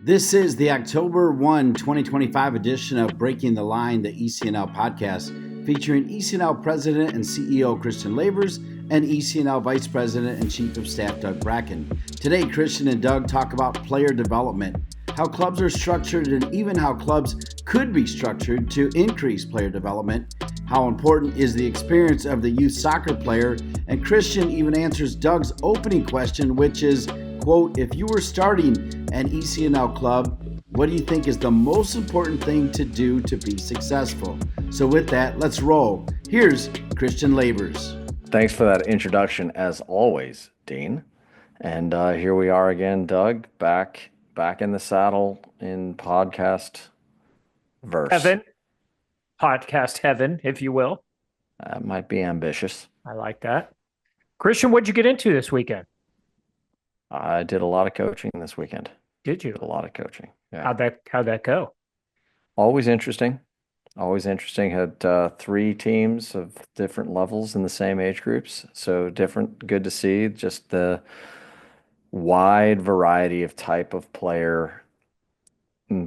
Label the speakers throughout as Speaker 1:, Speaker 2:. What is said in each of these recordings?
Speaker 1: This is the October 2025 edition of Breaking the Line, the ECNL podcast, featuring ECNL President and CEO Christian Lavers and ECNL Vice President and Chief of Staff Doug Bracken. Today, Christian and Doug talk about player development, how clubs are structured, and even how clubs could be structured to increase player development. How important is the experience of the youth soccer player? And Christian even answers Doug's opening question, which is, quote, if you were starting an ECNL club, what do you think is the most important thing to do to be successful? So with that, let's roll. Here's Christian Lavers.
Speaker 2: Thanks for that introduction, as always, Dean. And here we are again, Doug, back in the saddle in podcast verse.
Speaker 3: Heaven. Podcast heaven, if you will.
Speaker 2: Might be ambitious.
Speaker 3: I like that. Christian, what'd you get into this weekend?
Speaker 2: I did a lot of coaching this weekend.
Speaker 3: Did you?
Speaker 2: A lot of coaching. Yeah.
Speaker 3: How'd that go?
Speaker 2: Always interesting. Had 3 teams of different levels in the same age groups. So different, good to see just the wide variety of type of player,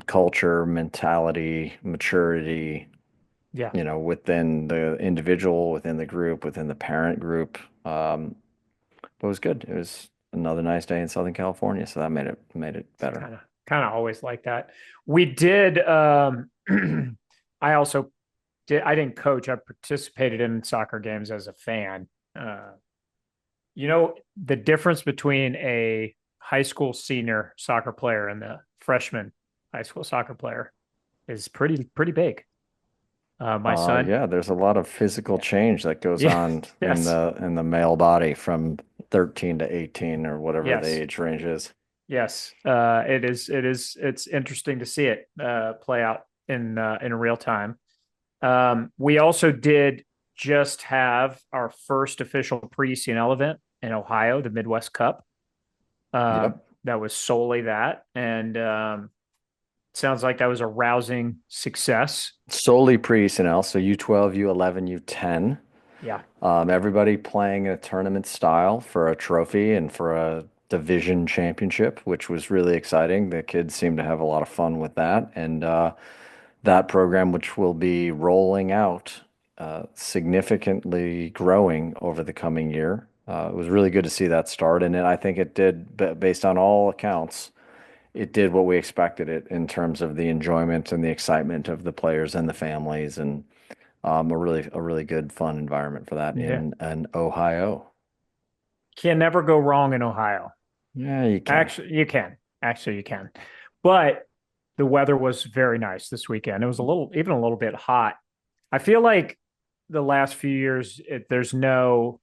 Speaker 2: culture, mentality, maturity, within the individual, within the group, within the parent group. But it was good. It was another nice day in Southern California, so that made it better.
Speaker 3: Kind of always like that. We did. I also did. I didn't coach. I participated in soccer games as a fan. The difference between a high school senior soccer player and the freshman high school soccer player is pretty big. My son.
Speaker 2: Yeah, there's a lot of physical change that goes on
Speaker 3: yes.
Speaker 2: in the male body from 13 to 18 or whatever the age range is.
Speaker 3: Yes, it is. It's interesting to see it play out in real time. We also did just have our first official pre-ECNL event in Ohio, the Midwest Cup. That was solely that, and sounds like that was a rousing success.
Speaker 2: Solely pre-ECNL, so U12, U11, U10.
Speaker 3: Yeah.
Speaker 2: Everybody playing a tournament style for a trophy and for a division championship, which was really exciting. The kids seemed to have a lot of fun with that. And that program, which will be rolling out, significantly growing over the coming year. It was really good to see that start. And I think it did, based on all accounts, it did what we expected it in terms of the enjoyment and the excitement of the players and the families, and a really good, fun environment for that in Ohio.
Speaker 3: Can never go wrong in Ohio.
Speaker 2: Yeah, you can.
Speaker 3: Actually, you can. But the weather was very nice this weekend. It was even a little bit hot. I feel like the last few years, there's no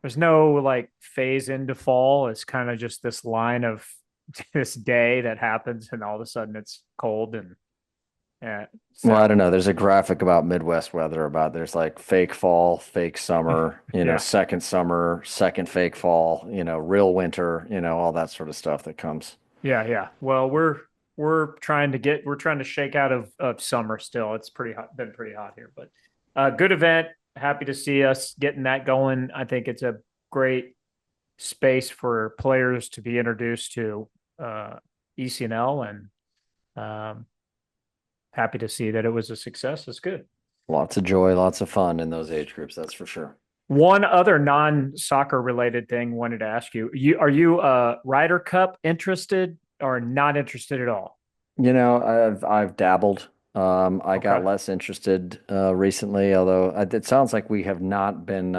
Speaker 3: like phase into fall. It's kind of just this line of this day that happens, and all of a sudden it's cold and.
Speaker 2: Well, I don't know. There's a graphic about Midwest weather there's like fake fall, fake summer, second summer, second fake fall, real winter, all that sort of stuff that comes.
Speaker 3: Yeah. Well, we're trying to shake out of summer still. It's been pretty hot here, but good event. Happy to see us getting that going. I think it's a great space for players to be introduced to ECNL, and happy to see that it was a success. It's good.
Speaker 2: Lots of joy, lots of fun in those age groups. That's for sure.
Speaker 3: One other non-soccer related thing wanted to ask you. Are you Ryder Cup interested or not interested at all?
Speaker 2: I've dabbled. I got less interested recently, although it sounds like we have not been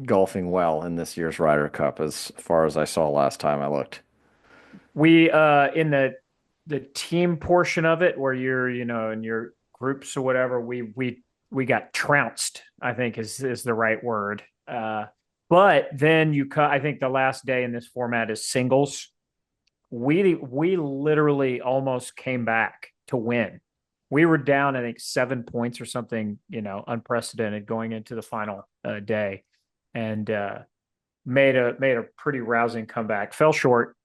Speaker 2: golfing well in this year's Ryder Cup as far as I saw last time I looked.
Speaker 3: We in the team portion of it, where you're, in your groups or whatever, we got trounced, I think is the right word. But then I think the last day in this format is singles. We literally almost came back to win. We were down, I think, 7 points or something, unprecedented going into the final day, and made a pretty rousing comeback. Fell short.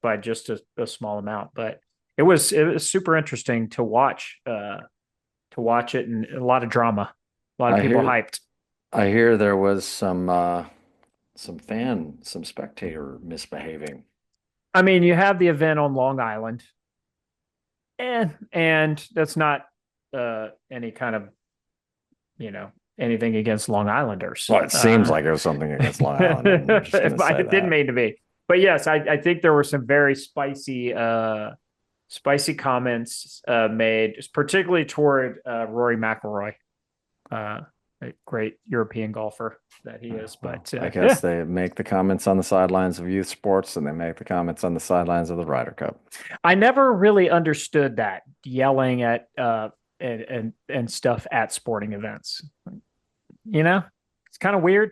Speaker 3: By just a small amount, but it was super interesting to watch it, and a lot of drama, a lot of people hyped.
Speaker 2: I hear there was some spectator misbehaving
Speaker 3: I mean, you have the event on Long Island, and that's not any kind of, anything against Long Islanders.
Speaker 2: Well, it seems like it was something against Long Island. I'm just going to say
Speaker 3: It didn't
Speaker 2: that.
Speaker 3: mean to be. But yes, I think there were some very spicy comments made, particularly toward Rory McIlroy, a great European golfer that he is. But
Speaker 2: I guess they make the comments on the sidelines of youth sports, and they make the comments on the sidelines of the Ryder Cup.
Speaker 3: I never really understood that yelling at and stuff at sporting events. It's kind of weird.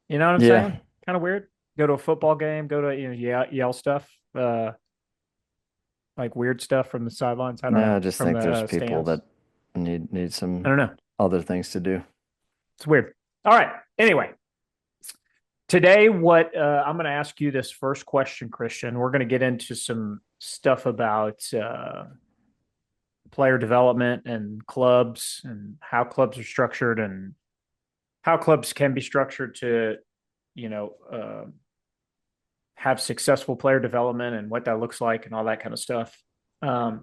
Speaker 3: You know what I'm saying? Kind of weird. Go to a football game, go to yell stuff, like weird stuff from the sidelines. I don't know.
Speaker 2: I just
Speaker 3: From
Speaker 2: think there's
Speaker 3: the
Speaker 2: people
Speaker 3: stands.
Speaker 2: that need some
Speaker 3: I don't know.
Speaker 2: other things to do.
Speaker 3: It's weird. All right. Anyway, today, what I'm going to ask you this first question, Christian. We're going to get into some stuff about player development and clubs and how clubs are structured and how clubs can be structured to, have successful player development and what that looks like and all that kind of stuff. So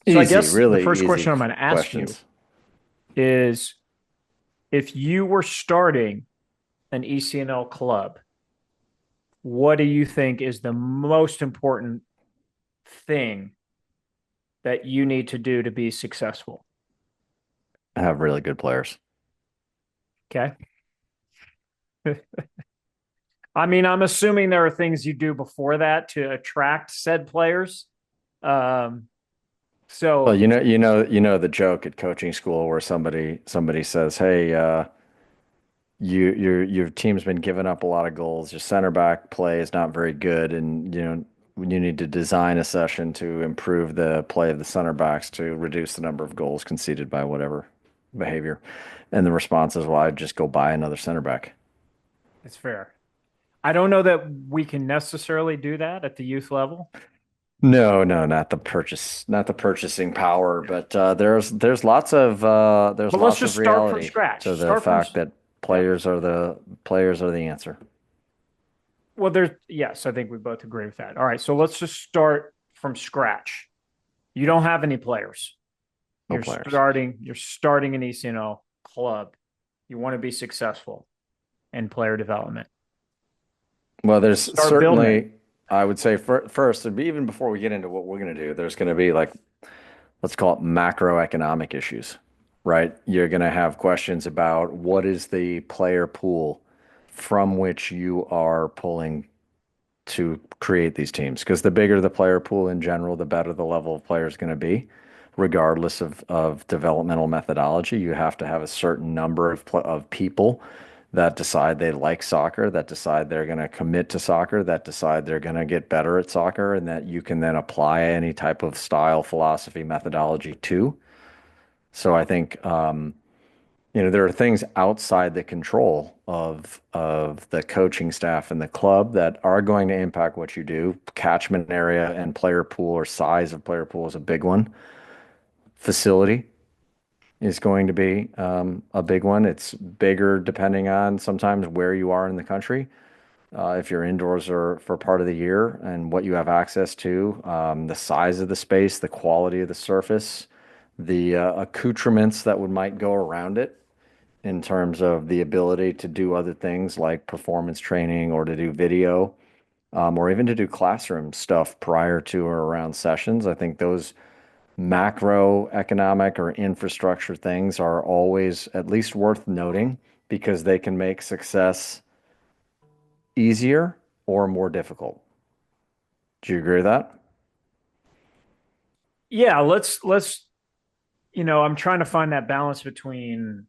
Speaker 3: I guess
Speaker 2: really
Speaker 3: the first
Speaker 2: easy
Speaker 3: question I'm going to ask you
Speaker 2: questions.
Speaker 3: is, if you were starting an ECNL club, what do you think is the most important thing that you need to do to be successful?
Speaker 2: Have really good players.
Speaker 3: Okay. I mean, I'm assuming there are things you do before that to attract said players. So
Speaker 2: Well, the joke at coaching school where somebody says, "Hey, your team's been giving up a lot of goals. Your center back play is not very good, and you need to design a session to improve the play of the center backs to reduce the number of goals conceded by whatever behavior." And the response is, "Well, I'd just go buy another center back."
Speaker 3: it's fair. I don't know that we can necessarily do that at the youth level.
Speaker 2: No, not the purchasing power, but there's lots of
Speaker 3: But let's just start from
Speaker 2: reality
Speaker 3: scratch.
Speaker 2: to the fact that players are the answer.
Speaker 3: Well, yes, I think we both agree with that. All right, so let's just start from scratch. You don't have any players.
Speaker 2: No
Speaker 3: You're
Speaker 2: players.
Speaker 3: starting an ECNL club. You want to be successful in player development.
Speaker 2: Well, there's
Speaker 3: Start
Speaker 2: certainly,
Speaker 3: building.
Speaker 2: I would say first, even before we get into what we're going to do, there's going to be let's call it macroeconomic issues, right? You're going to have questions about what is the player pool from which you are pulling to create these teams. Because the bigger the player pool in general, the better the level of player is going to be, regardless of developmental methodology. You have to have a certain number of people that decide they like soccer, that decide they're going to commit to soccer, that decide they're going to get better at soccer, and that you can then apply any type of style, philosophy, methodology to. So I think there are things outside the control of the coaching staff and the club that are going to impact what you do. Catchment area and player pool or size of player pool is a big one. Facility is going to be a big one. It's bigger depending on sometimes where you are in the country. If you're indoors or for part of the year and what you have access to, the size of the space, the quality of the surface, the accoutrements that might go around it in terms of the ability to do other things like performance training or to do video, or even to do classroom stuff prior to or around sessions. I think those macroeconomic or infrastructure things are always at least worth noting because they can make success easier or more difficult. Do you agree with that?
Speaker 3: Yeah, let's I'm trying to find that balance between,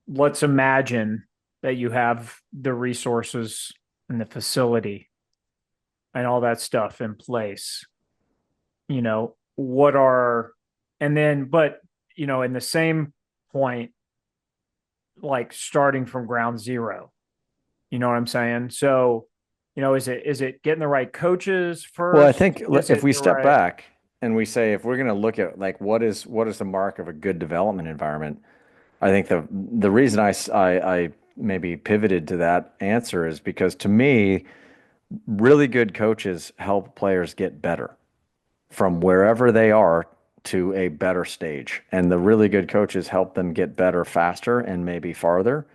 Speaker 3: let's imagine that you have the resources and the facility and all that stuff in place. What are, and then, but, in the same point, like starting from ground zero, you know what I'm saying? So, is it getting the right coaches first?
Speaker 2: Well, I think
Speaker 3: Is
Speaker 2: if
Speaker 3: it
Speaker 2: we
Speaker 3: the
Speaker 2: step
Speaker 3: right-
Speaker 2: back and we say if we're going to look at what is the mark of a good development environment, I think the reason I maybe pivoted to that answer is because to me, really good coaches help players get better from wherever they are to a better stage. And the really good coaches help them get better faster and maybe farther.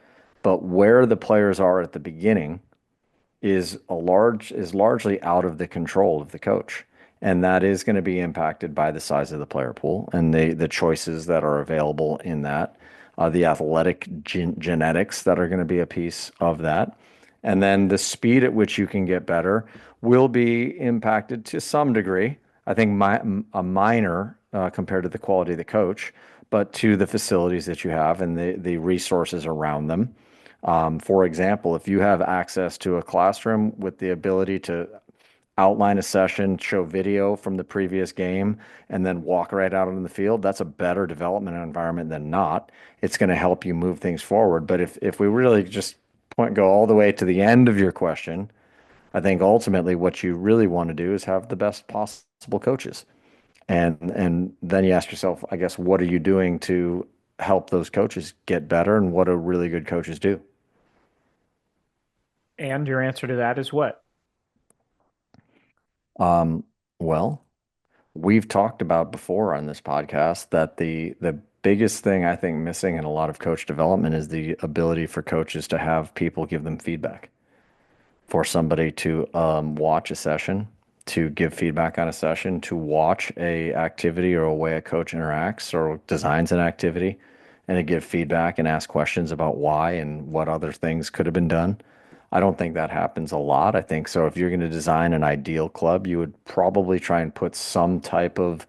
Speaker 2: But where the players are at the beginning is largely out of the control of the coach. And that is going to be impacted by the size of the player pool and the choices that are available in that, the athletic genetics that are going to be a piece of that. And then the speed at which you can get better will be impacted to some degree. I think a minor compared to the quality of the coach, but to the facilities that you have and the resources around them. For example, if you have access to a classroom with the ability to outline a session, show video from the previous game, and then walk right out on the field, that's a better development environment than not. It's going to help you move things forward. But if we really just go all the way to the end of your question, I think ultimately what you really want to do is have the best possible coaches. And then you ask yourself, I guess, what are you doing to help those coaches get better, and what do really good coaches do?
Speaker 3: And your answer to that is what?
Speaker 2: Well, we've talked about before on this podcast that the biggest thing I think missing in a lot of coach development is the ability for coaches to have people give them feedback. For somebody to watch a session, to give feedback on a session, to watch a activity or a way a coach interacts or designs an activity, and to give feedback and ask questions about why and what other things could have been done. I don't think that happens a lot. I think so. If you're going to design an ideal club, you would probably try and put some type of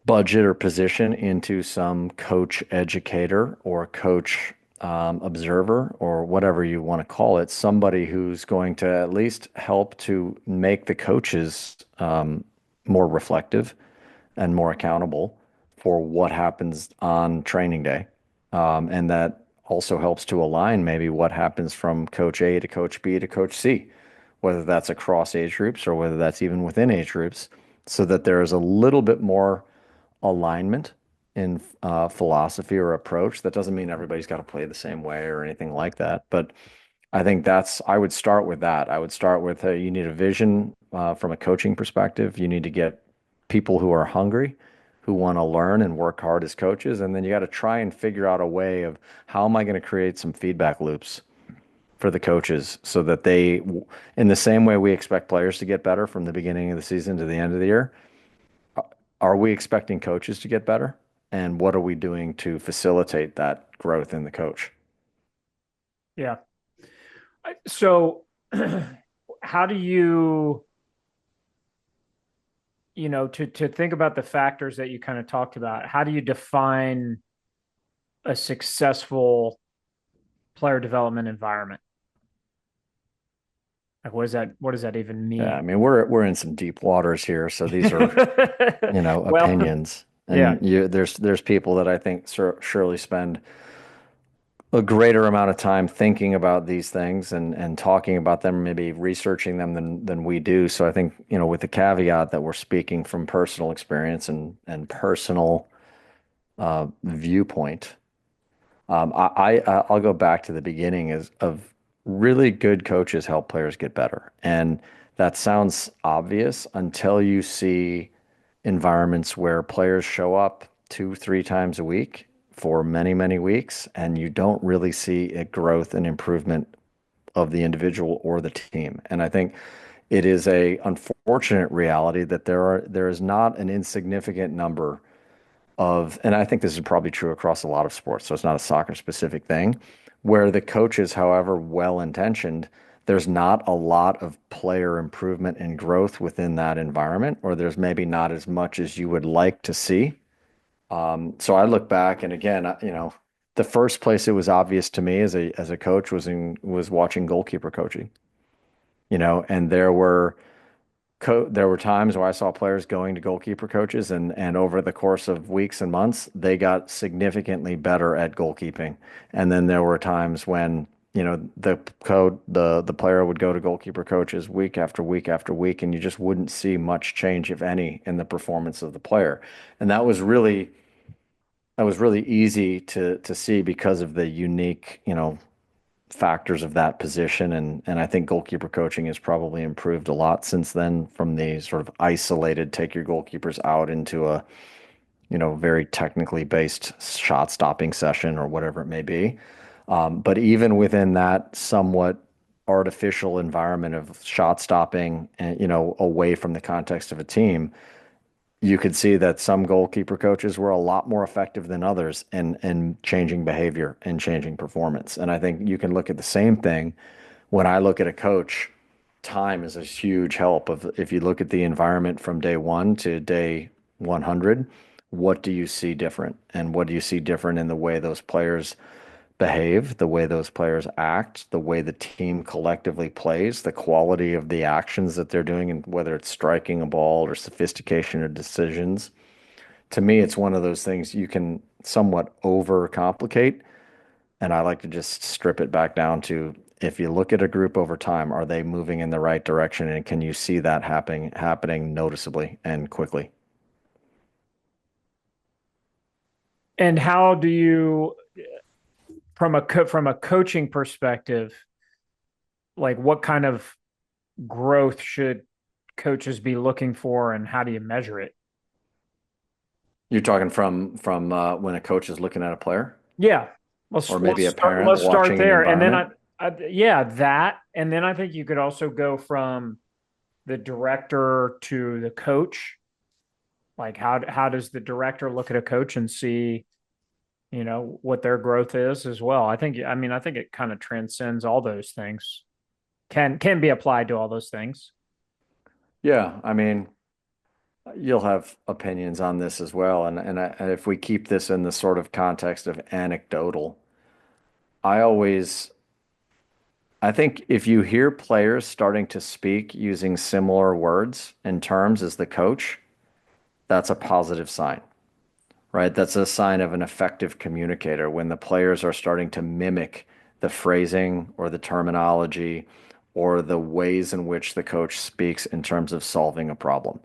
Speaker 2: budget or position into some coach educator or coach observer or whatever you want to call it, somebody who's going to at least help to make the coaches more reflective and more accountable for what happens on training day. And that also helps to align maybe what happens from coach A to coach B to coach C, whether that's across age groups or whether that's even within age groups, so that there is a little bit more alignment in philosophy or approach. That doesn't mean everybody's got to play the same way or anything like that. But I think I would start with that. I would start with you need a vision from a coaching perspective. You need to get people who are hungry, who want to learn and work hard as coaches. And then you got to try and figure out a way of how am I going to create some feedback loops for the coaches so that they, in the same way we expect players to get better from the beginning of the season to the end of the year, are we expecting coaches to get better? And what are we doing to facilitate that growth in the coach?
Speaker 3: Yeah. So how do you, to think about the factors that you kind of talked about, how do you define a successful player development environment? Like, what does that even mean?
Speaker 2: Yeah, I mean, we're in some deep waters here, so these are,
Speaker 3: Well,
Speaker 2: opinions. And there's people that I think surely spend a greater amount of time thinking about these things and talking about them, maybe researching them than we do. So I think, with the caveat that we're speaking from personal experience and personal viewpoint, I'll go back to the beginning of really good coaches help players get better. And that sounds obvious until you see environments where players show up 2, 3 times a week for many, many weeks, and you don't really see a growth and improvement of the individual or the team. And I think it is a unfortunate reality that there is not an insignificant number and I think this is probably true across a lot of sports, so it's not a soccer specific thing, where the coaches, however well-intentioned, there's not a lot of player improvement and growth within that environment, or there's maybe not as much as you would like to see. So I look back, and again, the first place it was obvious to me as a coach was watching goalkeeper coaching, and there were times where I saw players going to goalkeeper coaches, and over the course of weeks and months, they got significantly better at goalkeeping. And then there were times when, the player would go to goalkeeper coaches week after week after week, and you just wouldn't see much change, if any, in the performance of the player. And that was really that was really easy to see because of the unique, factors of that position. And I think goalkeeper coaching has probably improved a lot since then from the sort of isolated, take your goalkeepers out into a, very technically based shot stopping session or whatever it may be. But even within that somewhat artificial environment of shot stopping and, away from the context of a team, you could see that some goalkeeper coaches were a lot more effective than others in changing behavior and changing performance. And I think you can look at the same thing when I look at a coach. Time is a huge help of if you look at the environment from day one to day 100, what do you see different? And what do you see different in the way those players behave, the way those players act, the way the team collectively plays, the quality of the actions that they're doing, and whether it's striking a ball or sophistication of decisions. To me, it's one of those things you can somewhat overcomplicate. And I like to just strip it back down to if you look at a group over time, are they moving in the right direction? And can you see that happening noticeably and quickly?
Speaker 3: And how do you, from a coaching perspective, like what kind of growth should coaches be looking for, and how do you measure it?
Speaker 2: You're talking from when a coach is looking at a player,
Speaker 3: Yeah,
Speaker 2: or maybe a parent
Speaker 3: let's start
Speaker 2: watching an
Speaker 3: there, and then
Speaker 2: environment.
Speaker 3: yeah, that, and then I think you could also go from the director to the coach. Like how does the director look at a coach and see, what their growth is as well? I think it kind of transcends all those things. Can be applied to all those things.
Speaker 2: Yeah, I mean, you'll have opinions on this as well, and if we keep this in the sort of context of anecdotal, I always I think if you hear players starting to speak using similar words and terms as the coach, that's a positive sign, right? That's a sign of an effective communicator when the players are starting to mimic the phrasing or the terminology or the ways in which the coach speaks in terms of solving a problem.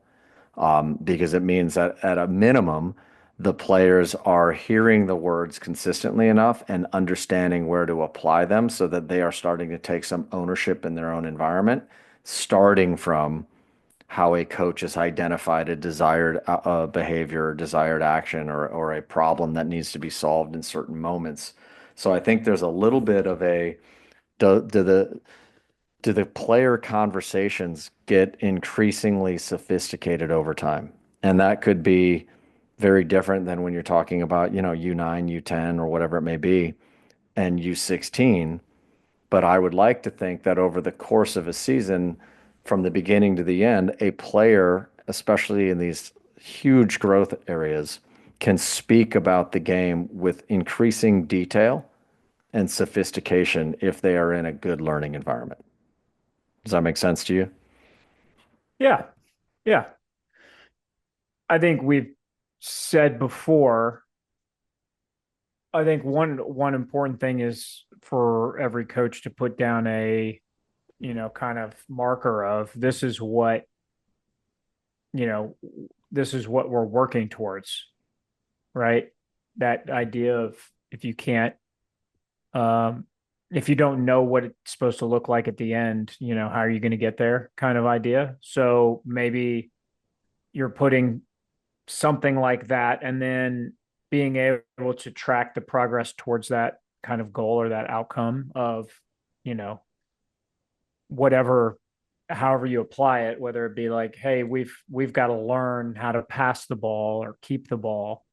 Speaker 2: Because it means that at a minimum, the players are hearing the words consistently enough and understanding where to apply them so that they are starting to take some ownership in their own environment, starting from how a coach has identified a desired behavior, desired action, or a problem that needs to be solved in certain moments. So I think there's a little bit of a do the player conversations get increasingly sophisticated over time? And that could be very different than when you're talking about, U9, U10, or whatever it may be, and U16. But I would like to think that over the course of a season, from the beginning to the end, a player, especially in these huge growth areas, can speak about the game with increasing detail and sophistication if they are in a good learning environment. Does that make sense to you?
Speaker 3: Yeah, yeah. I think we've said before. I think one important thing is for every coach to put down a, kind of marker of you know, this is what we're working towards, right? That idea of if you can't, um, if you don't know what it's supposed to look like at the end, how are you going to get there kind of idea. So maybe you're putting something like that and then being able to track the progress towards that kind of goal or that outcome of, you know, whatever, however you apply it, whether it be like, hey, we've got to learn how to pass the ball or keep the ball.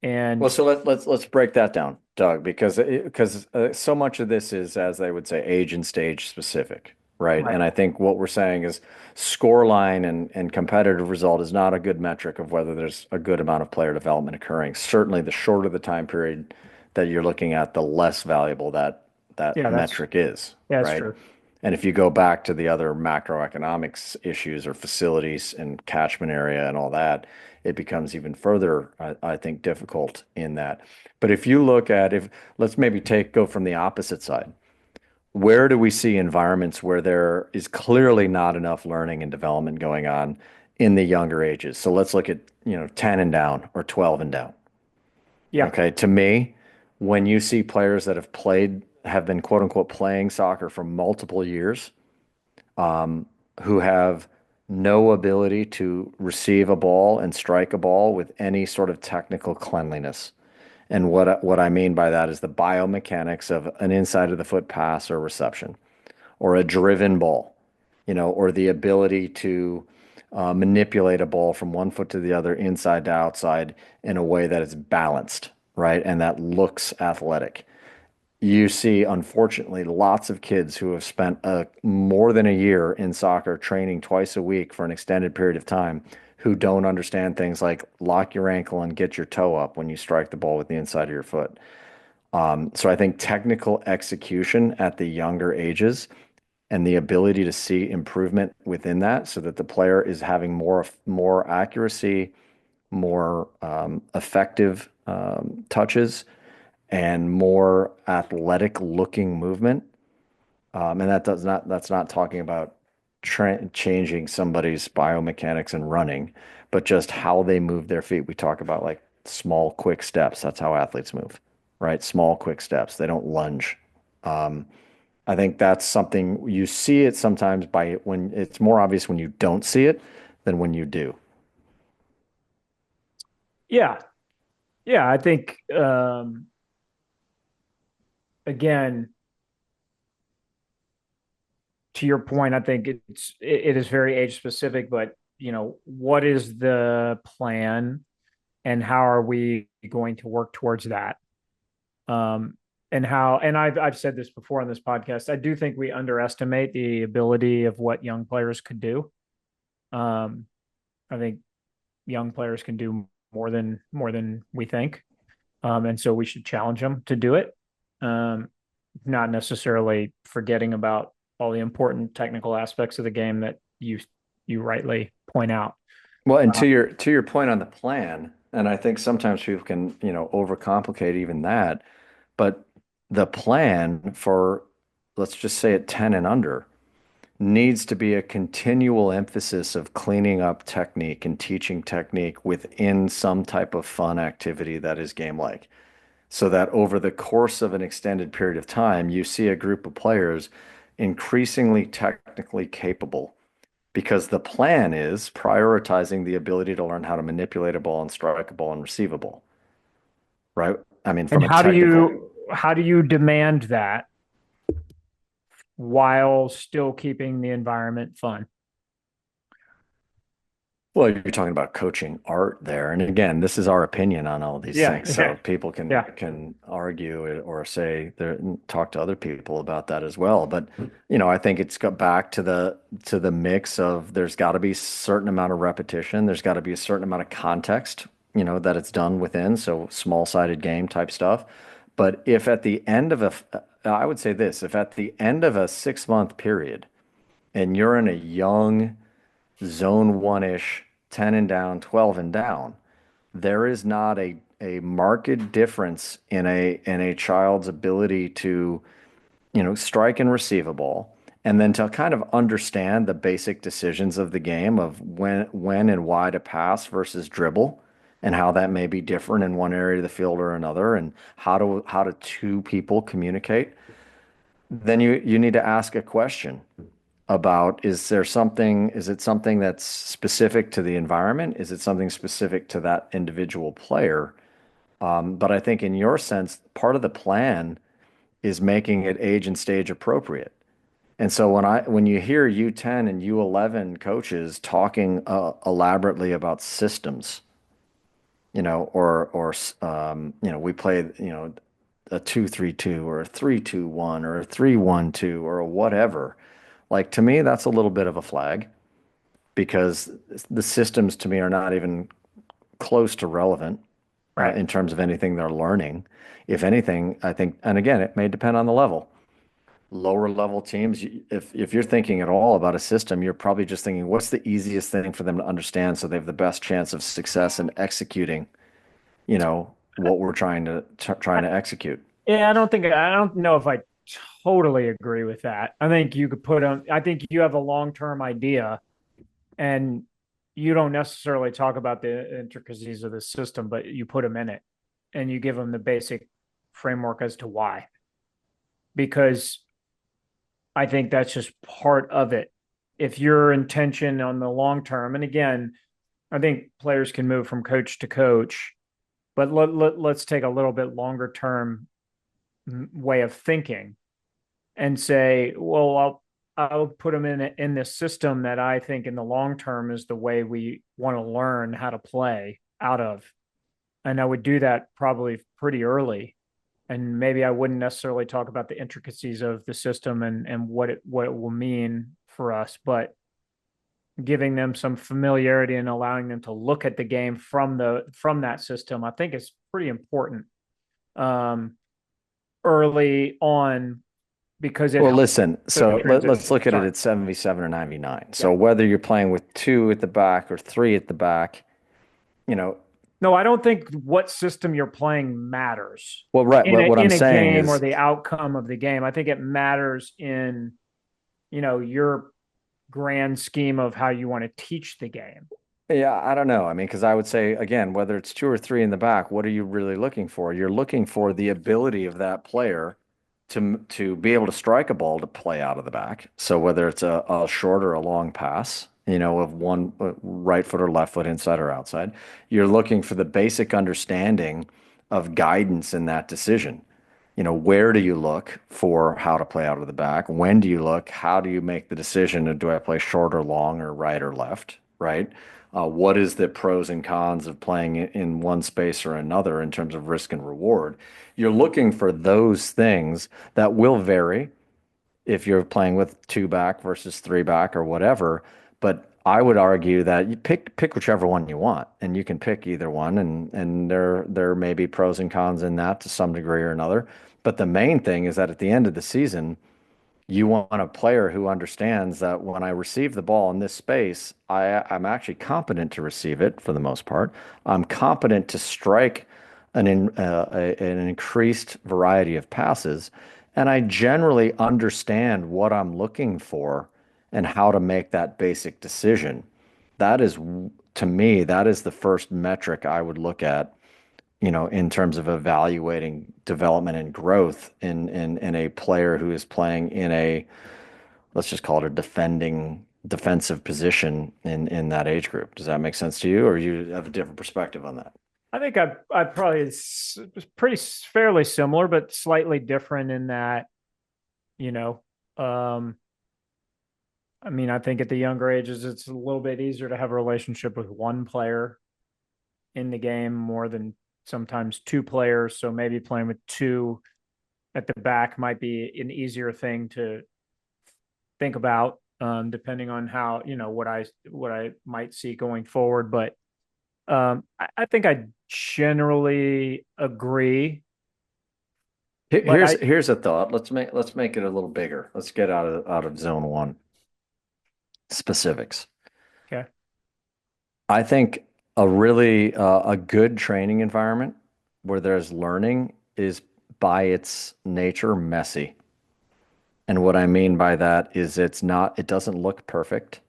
Speaker 2: Well,
Speaker 3: And
Speaker 2: so let's break that down, Doug, because so much of this is, as they would say, age and stage specific, right?
Speaker 3: right.
Speaker 2: And I think what we're saying is score line and competitive result is not a good metric of whether there's a good amount of player development occurring. Certainly, the shorter the time period that you're looking at, the less valuable that
Speaker 3: Yeah,
Speaker 2: metric is,
Speaker 3: that's
Speaker 2: right?
Speaker 3: true.
Speaker 2: And if you go back to the other macroeconomics issues or facilities and catchment area and all that, it becomes even further, I think, difficult in that. But if you look at if let's maybe go from the opposite side. Where do we see environments where there is clearly not enough learning and development going on in the younger ages? So let's look at, 10 and down or 12 and down.
Speaker 3: Yeah.
Speaker 2: Okay. To me, when you see players that have been quote unquote playing soccer for multiple years, um, who have no ability to receive a ball and strike a ball with any sort of technical cleanliness. And what I mean by that is the biomechanics of an inside of the foot pass or reception, or a driven ball, or the ability to manipulate a ball from one foot to the other, inside to outside, in a way that is balanced, right? And that looks athletic. You see, unfortunately, lots of kids who have spent more than a year in soccer training twice a week for an extended period of time who don't understand things like lock your ankle and get your toe up when you strike the ball with the inside of your foot. So I think technical execution at the younger ages and the ability to see improvement within that so that the player is having more accuracy, more effective touches, and more athletic looking movement. And that's not talking about changing somebody's biomechanics and running, but just how they move their feet. We talk about like small, quick steps. That's how athletes move, right? Small, quick steps. They don't lunge. Um, I think that's something you see it sometimes by when it's more obvious when you don't see it than when you do.
Speaker 3: Yeah. Yeah. I think, again, to your point, I think it is very age specific, but what is the plan and how are we going to work towards that? And I've said this before on this podcast. I do think we underestimate the ability of what young players could do. I think young players can do more than we think. And so we should challenge them to do it. Um, Not necessarily forgetting about all the important technical aspects of the game that you rightly point out.
Speaker 2: Well, and to your point on the plan, and I think sometimes people can, overcomplicate even that, but the plan for, let's just say it 10 and under, needs to be a continual emphasis of cleaning up technique and teaching technique within some type of fun activity that is game-like. So that over the course of an extended period of time, you see a group of players increasingly technically capable because the plan is prioritizing the ability to learn how to manipulate a ball and strike a ball and receive a ball, right? I mean,
Speaker 3: And
Speaker 2: from a technical.
Speaker 3: how do you demand that while still keeping the environment fun?
Speaker 2: Well, you're talking about coaching art there. And again, this is our opinion on all these
Speaker 3: Yeah,
Speaker 2: things.
Speaker 3: yeah,
Speaker 2: So people can
Speaker 3: yeah.
Speaker 2: can argue it or say there talk to other people about that as well. But I think it's got back to the mix of there's got to be a certain amount of repetition. There's got to be a certain amount of context, that it's done within. So small-sided game type stuff. But if at the end of I would say this, if at the end of a 6-month period and you're in a young zone one-ish, 10 and down, 12 and down, there is not a marked difference in a child's ability to, strike and receive a ball, and then to kind of understand the basic decisions of the game of when and why to pass versus dribble, and how that may be different in one area of the field or another, and how do two people communicate. Then you need to ask a question about is it something that's specific to the environment? Is it something specific to that individual player? But I think in your sense, part of the plan is making it age and stage appropriate. And so when you hear U10 and U11 coaches talking elaborately about systems, we play, a 2-3-2 or a 3-2-1 or a 3-1-2 or a whatever. Like to me, that's a little bit of a flag because the systems to me are not even close to relevant
Speaker 3: Right.
Speaker 2: in terms of anything they're learning. If anything, I think, and again, it may depend on the level. Lower level teams, if you're thinking at all about a system, you're probably just thinking, what's the easiest thing for them to understand so they have the best chance of success in executing, what we're trying to execute.
Speaker 3: Yeah, I don't know if I totally agree with that. I think you could put them, I think you have a long-term idea and you don't necessarily talk about the intricacies of the system, but you put them in it. and you give them the basic framework as to why. Because I think that's just part of it. If your intention on the long term, and again, I think players can move from coach to coach, but let's take a little bit longer term way of thinking and say, well, I'll put them in this system that I think in the long term is the way we want to learn how to play out of. And I would do that probably pretty early. And maybe I wouldn't necessarily talk about the intricacies of the system and what it will mean for us, but giving them some familiarity and allowing them to look at the game from that system, I think is pretty important early on, because
Speaker 2: well, listen, so let's look at
Speaker 3: Sorry.
Speaker 2: it at 7v7 or 9v9. So whether you're playing with 2 at the back or 3 at the back,
Speaker 3: No, I don't think what system you're playing matters.
Speaker 2: Well, right. What I'm saying
Speaker 3: game
Speaker 2: is,
Speaker 3: or the outcome of the game. I think it matters in, your grand scheme of how you want to teach the game.
Speaker 2: yeah, I don't know. I mean, because I would say, again, whether it's 2 or 3 in the back, what are you really looking for? You're looking for the ability of that player to be able to strike a ball to play out of the back. So whether it's a short or a long pass, of one right foot or left foot, inside or outside, you're looking for the basic understanding of guidance in that decision. Where do you look for how to play out of the back? When do you look? How do you make the decision? Do I play short or long or right or left? Right? What is the pros and cons of playing in one space or another in terms of risk and reward? You're looking for those things that will vary if you're playing with 2 back versus 3 back or whatever. But I would argue that you pick whichever one you want, and you can pick either one, and there may be pros and cons in that to some degree or another. But the main thing is that at the end of the season, you want a player who understands that when I receive the ball in this space, I'm actually competent to receive it for the most part. I'm competent to strike an increased variety of passes, and I generally understand what I'm looking for and how to make that basic decision. That is, to me, that is the first metric I would look at, in terms of evaluating development and growth in a player who is playing in a, let's just call it a defensive position in that age group. Does that make sense to you, or you have a different perspective on that?
Speaker 3: I think I probably it's pretty fairly similar, but slightly different in that, I mean, I think at the younger ages, it's a little bit easier to have a relationship with one player in the game more than sometimes 2 players. So maybe playing with 2 at the back might be an easier thing to think about, depending on how, what I might see going forward. But I think I generally agree.
Speaker 2: Here's a thought. Let's make it a little bigger. Let's get out of zone 1 specifics.
Speaker 3: Okay.
Speaker 2: I think a good training environment where there's learning is by its nature messy. And what I mean by that is it doesn't look perfect.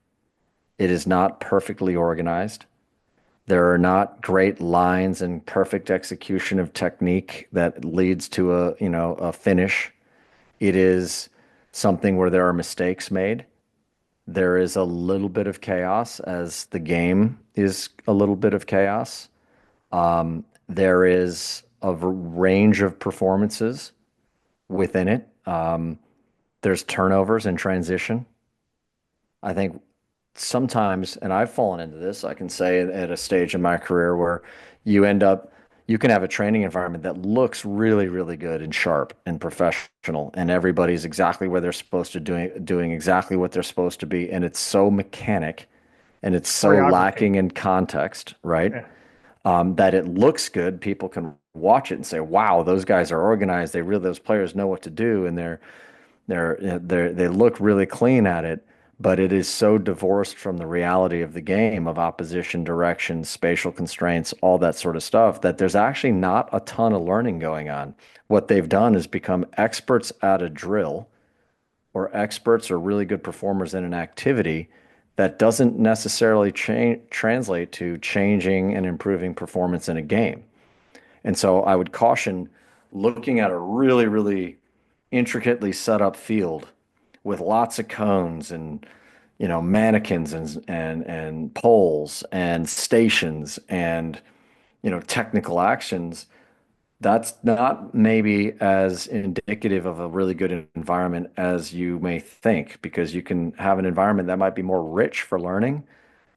Speaker 2: It is not perfectly organized. There are not great lines and perfect execution of technique that leads to a finish. It is something where there are mistakes made. There is a little bit of chaos, as the game is a little bit of chaos. There is a range of performances within it. There's turnovers and transition. I think sometimes, and I've fallen into this, I can say at a stage in my career where you can have a training environment that looks really, really good and sharp and professional, and everybody's exactly where they're supposed to doing exactly what they're supposed to be, and it's so mechanic and it's so lacking in context, right?
Speaker 3: Yeah.
Speaker 2: That it looks good. People can watch it and say, "Wow, those guys are organized. Those players know what to do, and they look really clean at it." But it is so divorced from the reality of the game, of opposition, direction, spatial constraints, all that sort of stuff, that there's actually not a ton of learning going on. What they've done is become experts at a drill, or experts or really good performers in an activity that doesn't necessarily translate to changing and improving performance in a game. And so I would caution looking at a really, really intricately set up field with lots of cones and mannequins and poles and stations and technical actions. That's not maybe as indicative of a really good environment as you may think, because you can have an environment that might be more rich for learning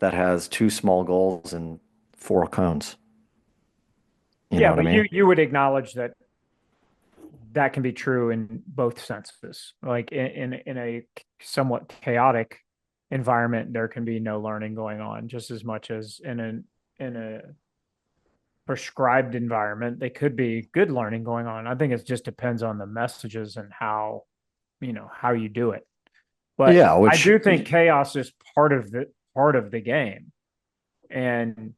Speaker 2: that has two small goals and four cones. You know
Speaker 3: Yeah,
Speaker 2: what I
Speaker 3: but
Speaker 2: mean?
Speaker 3: you would acknowledge that that can be true in both senses. Like in a somewhat chaotic environment, there can be no learning going on just as much as in a prescribed environment, they could be good learning going on. I think it just depends on the messages and how you do it. But
Speaker 2: Yeah,
Speaker 3: I
Speaker 2: which
Speaker 3: do think chaos is part of the game. And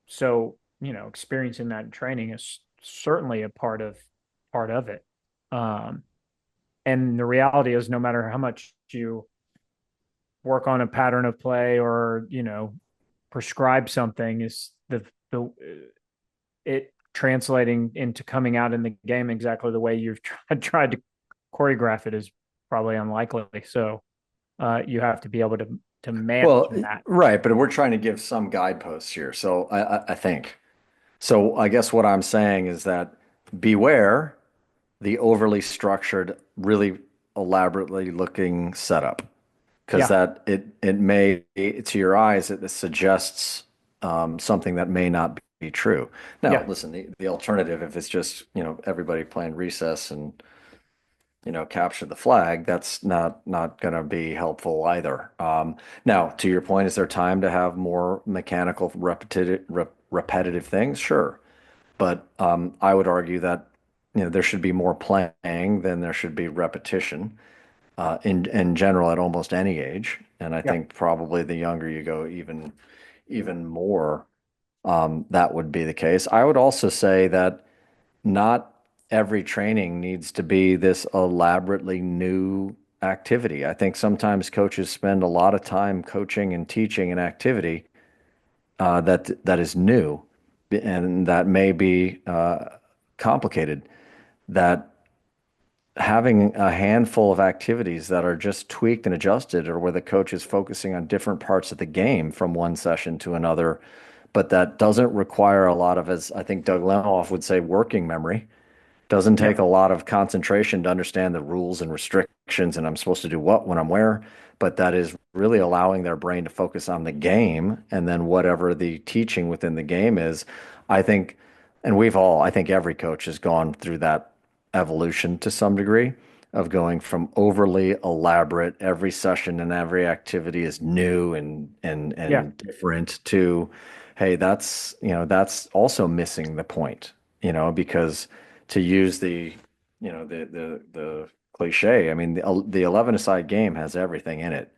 Speaker 3: so, experiencing that in training is certainly a part of it. Um, and the reality is no matter how much you work on a pattern of play or, prescribe something, is the it translating into coming out in the game exactly the way you've tried to choreograph it is probably unlikely. So you have to be able to manage
Speaker 2: well,
Speaker 3: that.
Speaker 2: right, but we're trying to give some guideposts here. So I think. So I guess what I'm saying is that beware the overly structured, really elaborately looking setup, because
Speaker 3: Yeah,
Speaker 2: that it may, to your eyes, it suggests something that may not be true. Now,
Speaker 3: yeah,
Speaker 2: listen, the alternative, if it's just everybody playing recess and capture the flag, that's not going to be helpful either. Now, to your point, is there time to have more mechanical, repetitive things? Sure. But I would argue that there should be more playing than there should be repetition in general at almost any age. And I
Speaker 3: yeah.
Speaker 2: think probably the younger you go, even more that would be the case. I would also say that not every training needs to be this elaborately new activity. I think sometimes coaches spend a lot of time coaching and teaching an activity that is new and that may be complicated. That having a handful of activities that are just tweaked and adjusted, or where the coach is focusing on different parts of the game from one session to another, but that doesn't require a lot of, as I think Doug Lemoff would say, working memory. Doesn't take
Speaker 3: Yeah.
Speaker 2: a lot of concentration to understand the rules and restrictions and I'm supposed to do what when I'm where, but that is really allowing their brain to focus on the game and then whatever the teaching within the game is. I think, and I think every coach has gone through that evolution to some degree of going from overly elaborate, every session and every activity is new
Speaker 3: Yeah.
Speaker 2: and different, to, hey, that's also missing the point, because to use the cliche, I mean, the 11-a-side game has everything in it.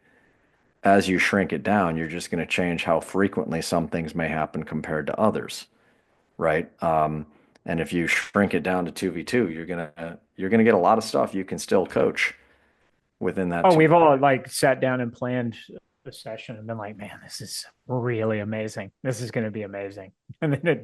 Speaker 2: As you shrink it down, you're just going to change how frequently some things may happen compared to others, right? And if you shrink it down to 2v2, you're gonna get a lot of stuff you can still coach within that
Speaker 3: Oh,
Speaker 2: two.
Speaker 3: we've all like sat down and planned a session and been like, man, this is really amazing. This is going to be amazing. And then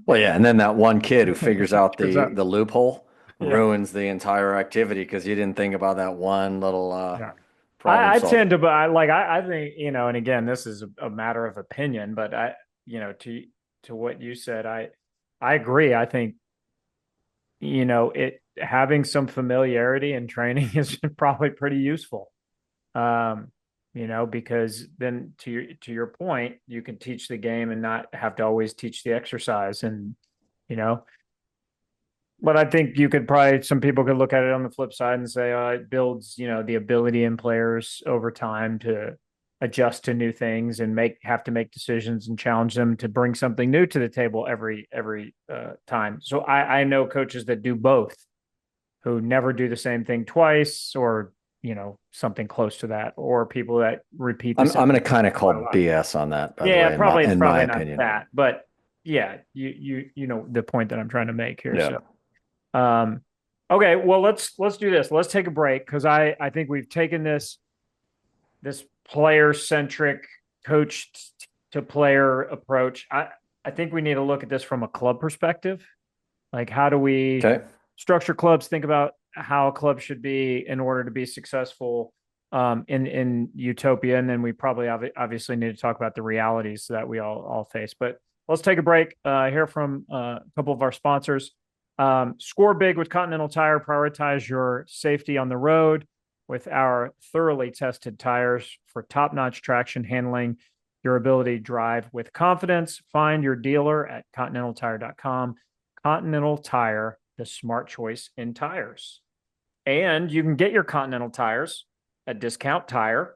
Speaker 2: Well, yeah, and then that one kid who figures out
Speaker 3: turns
Speaker 2: the
Speaker 3: out,
Speaker 2: the loophole
Speaker 3: yeah.
Speaker 2: ruins the entire activity because you didn't think about that one little
Speaker 3: Yeah.
Speaker 2: problem
Speaker 3: I
Speaker 2: solving.
Speaker 3: tend to, but I think, and again, this is a matter of opinion, but to what you said, I agree. I think, it having some familiarity in training is probably pretty useful. Um, because then to your point, you can teach the game and not have to always teach the exercise and, you know, but I think some people could look at it on the flip side and say, it builds, the ability in players over time to adjust to new things and have to make decisions and challenge them to bring something new to the table every time. So I know coaches that do both, who never do the same thing twice, or something close to that, or people that repeat the
Speaker 2: I'm
Speaker 3: same
Speaker 2: I'm going to
Speaker 3: thing
Speaker 2: kind of
Speaker 3: quite a
Speaker 2: call
Speaker 3: lot.
Speaker 2: BS on that, by the
Speaker 3: Yeah,
Speaker 2: way,
Speaker 3: probably it's
Speaker 2: in my
Speaker 3: probably not
Speaker 2: opinion.
Speaker 3: that, but yeah, you know the point that I'm trying to make here.
Speaker 2: Yeah.
Speaker 3: So um, okay, well let's do this. Let's take a break because I think we've taken this player centric coach to player approach. I think we need to look at this from a club perspective. Like, how do we
Speaker 2: Okay.
Speaker 3: structure clubs? Think about how a club should be in order to be successful in utopia, and then we probably obviously need to talk about the realities that we all face. But let's take a break. Hear from a couple of our sponsors. Score big with Continental Tire. Prioritize your safety on the road with our thoroughly tested tires for top-notch traction handling. Your ability to drive with confidence. Find your dealer at continentaltire.com. Continental Tire, the smart choice in tires. And you can get your Continental tires at Discount Tire.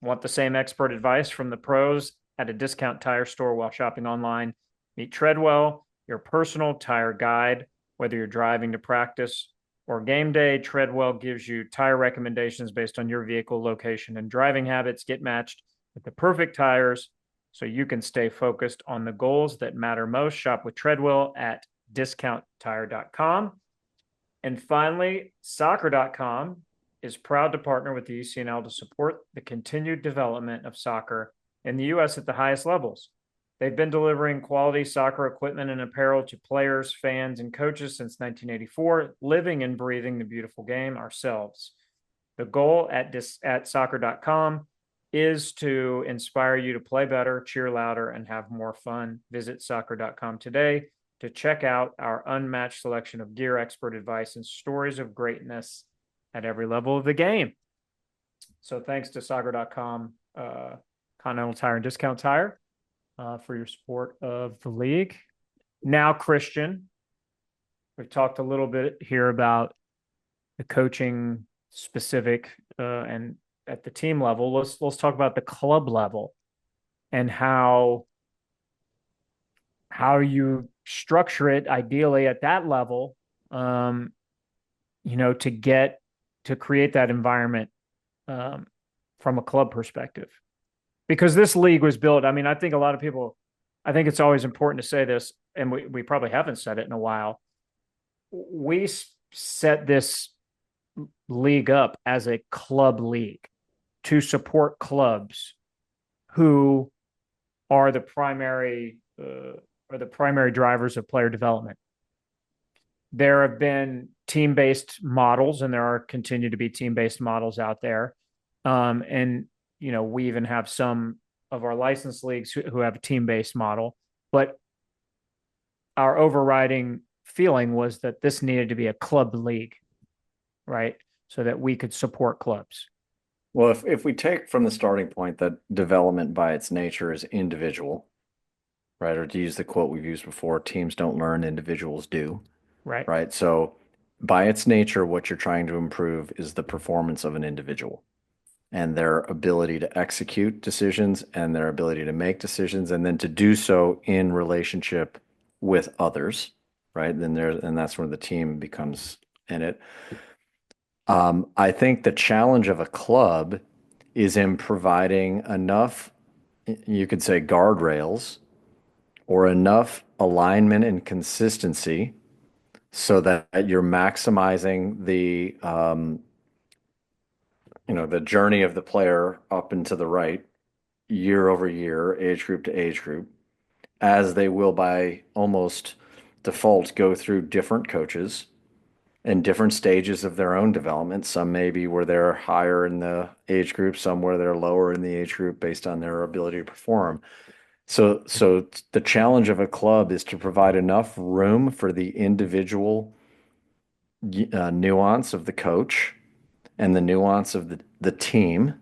Speaker 3: Want the same expert advice from the pros at a Discount Tire store while shopping online? Meet Treadwell, your personal tire guide. Whether you're driving to practice or game day, Treadwell gives you tire recommendations based on your vehicle location and driving habits. Get matched with the perfect tires so you can stay focused on the goals that matter most. Shop with Treadwell at discounttire.com. And finally, soccer.com is proud to partner with the ECNL to support the continued development of soccer in the U.S. at the highest levels. They've been delivering quality soccer equipment and apparel to players, fans, and coaches since 1984, living and breathing the beautiful game ourselves. The goal at soccer.com is to inspire you to play better, cheer louder, and have more fun. Visit soccer.com today to check out our unmatched selection of gear, expert advice, and stories of greatness at every level of the game. So thanks to soccer.com, Continental Tire and Discount Tire for your support of the league. Now, Christian, we've talked a little bit here about the coaching specific and at the team level. Let's talk about the club level and how you structure it ideally at that level, to create that environment from a club perspective. Because this league was built, I mean, I think it's always important to say this, and we probably haven't said it in a while. We set this league up as a club league to support clubs who are the primary drivers of player development. There have been team-based models, and there continue to be team-based models out there. And we even have some of our licensed leagues who have a team-based model. But our overriding feeling was that this needed to be a club league, right? So that we could support clubs.
Speaker 2: Well, if we take from the starting point that development by its nature is individual, right? Or to use the quote we've used before, teams don't learn, individuals do.
Speaker 3: Right.
Speaker 2: Right. So by its nature, what you're trying to improve is the performance of an individual and their ability to execute decisions and their ability to make decisions, and then to do so in relationship with others, right? And that's where the team becomes in it. I think the challenge of a club is in providing enough, you could say, guardrails or enough alignment and consistency so that you're maximizing the the journey of the player up and to the right, year over year, age group to age group, as they will by almost default go through different coaches and different stages of their own development. Some maybe where they're higher in the age group, some where they're lower in the age group based on their ability to perform. So the challenge of a club is to provide enough room for the individual nuance of the coach and the nuance of the team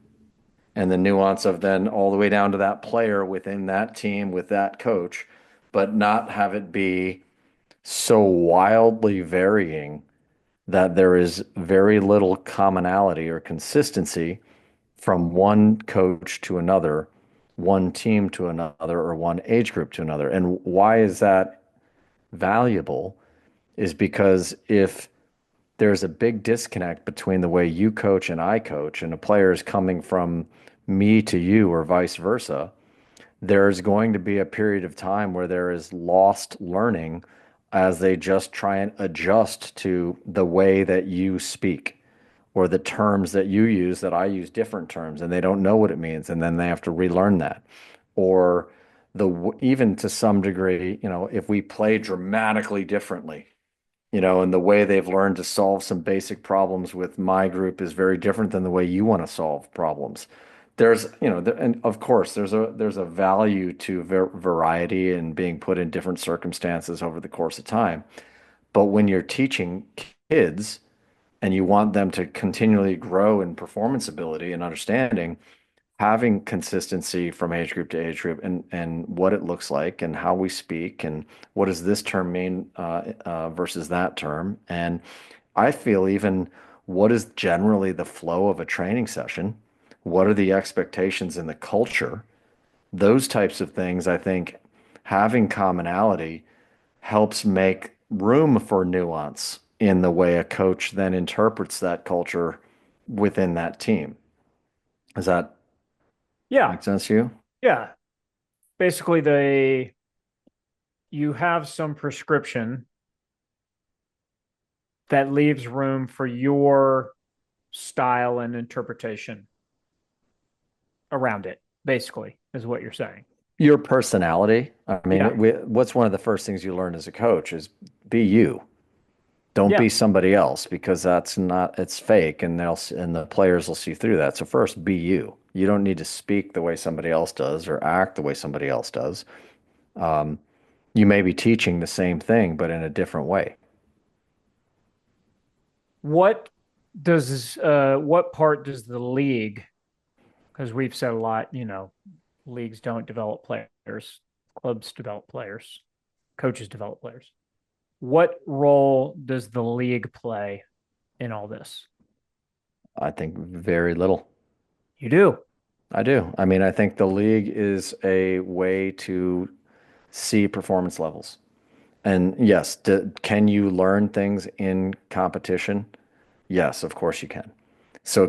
Speaker 2: and the nuance of then all the way down to that player within that team with that coach, but not have it be so wildly varying that there is very little commonality or consistency from one coach to another, one team to another, or one age group to another. And why is that valuable? Is because if there's a big disconnect between the way you coach and I coach, and a player is coming from me to you or vice versa, there's going to be a period of time where there is lost learning as they just try and adjust to the way that you speak or the terms that you use that I use different terms, and they don't know what it means, and then they have to relearn that. Or even to some degree, if we play dramatically differently, and the way they've learned to solve some basic problems with my group is very different than the way you want to solve problems. And of course, there's a value to variety and being put in different circumstances over the course of time. But when you're teaching kids and you want them to continually grow in performance ability and understanding, having consistency from age group to age group and what it looks like and how we speak and what does this term mean versus that term. And I feel even what is generally the flow of a training session? What are the expectations in the culture? Those types of things, I think having commonality helps make room for nuance in the way a coach then interprets that culture within that team. Does that
Speaker 3: Yeah.
Speaker 2: make sense to you?
Speaker 3: Yeah. Basically, you have some prescription that leaves room for your style and interpretation around it, basically, is what you're saying.
Speaker 2: Your personality. I mean,
Speaker 3: Yeah.
Speaker 2: what's one of the first things you learn as a coach is be you. Don't
Speaker 3: Yeah.
Speaker 2: be somebody else because it's fake and the players will see through that. So first, be you. You don't need to speak the way somebody else does or act the way somebody else does. You may be teaching the same thing, but in a different way.
Speaker 3: What what part does the league, because we've said a lot, leagues don't develop players, clubs develop players, coaches develop players. What role does the league play in all this?
Speaker 2: I think very little.
Speaker 3: You do.
Speaker 2: I do. I mean, I think the league is a way to see performance levels. And yes, can you learn things in competition? Yes, of course you can. So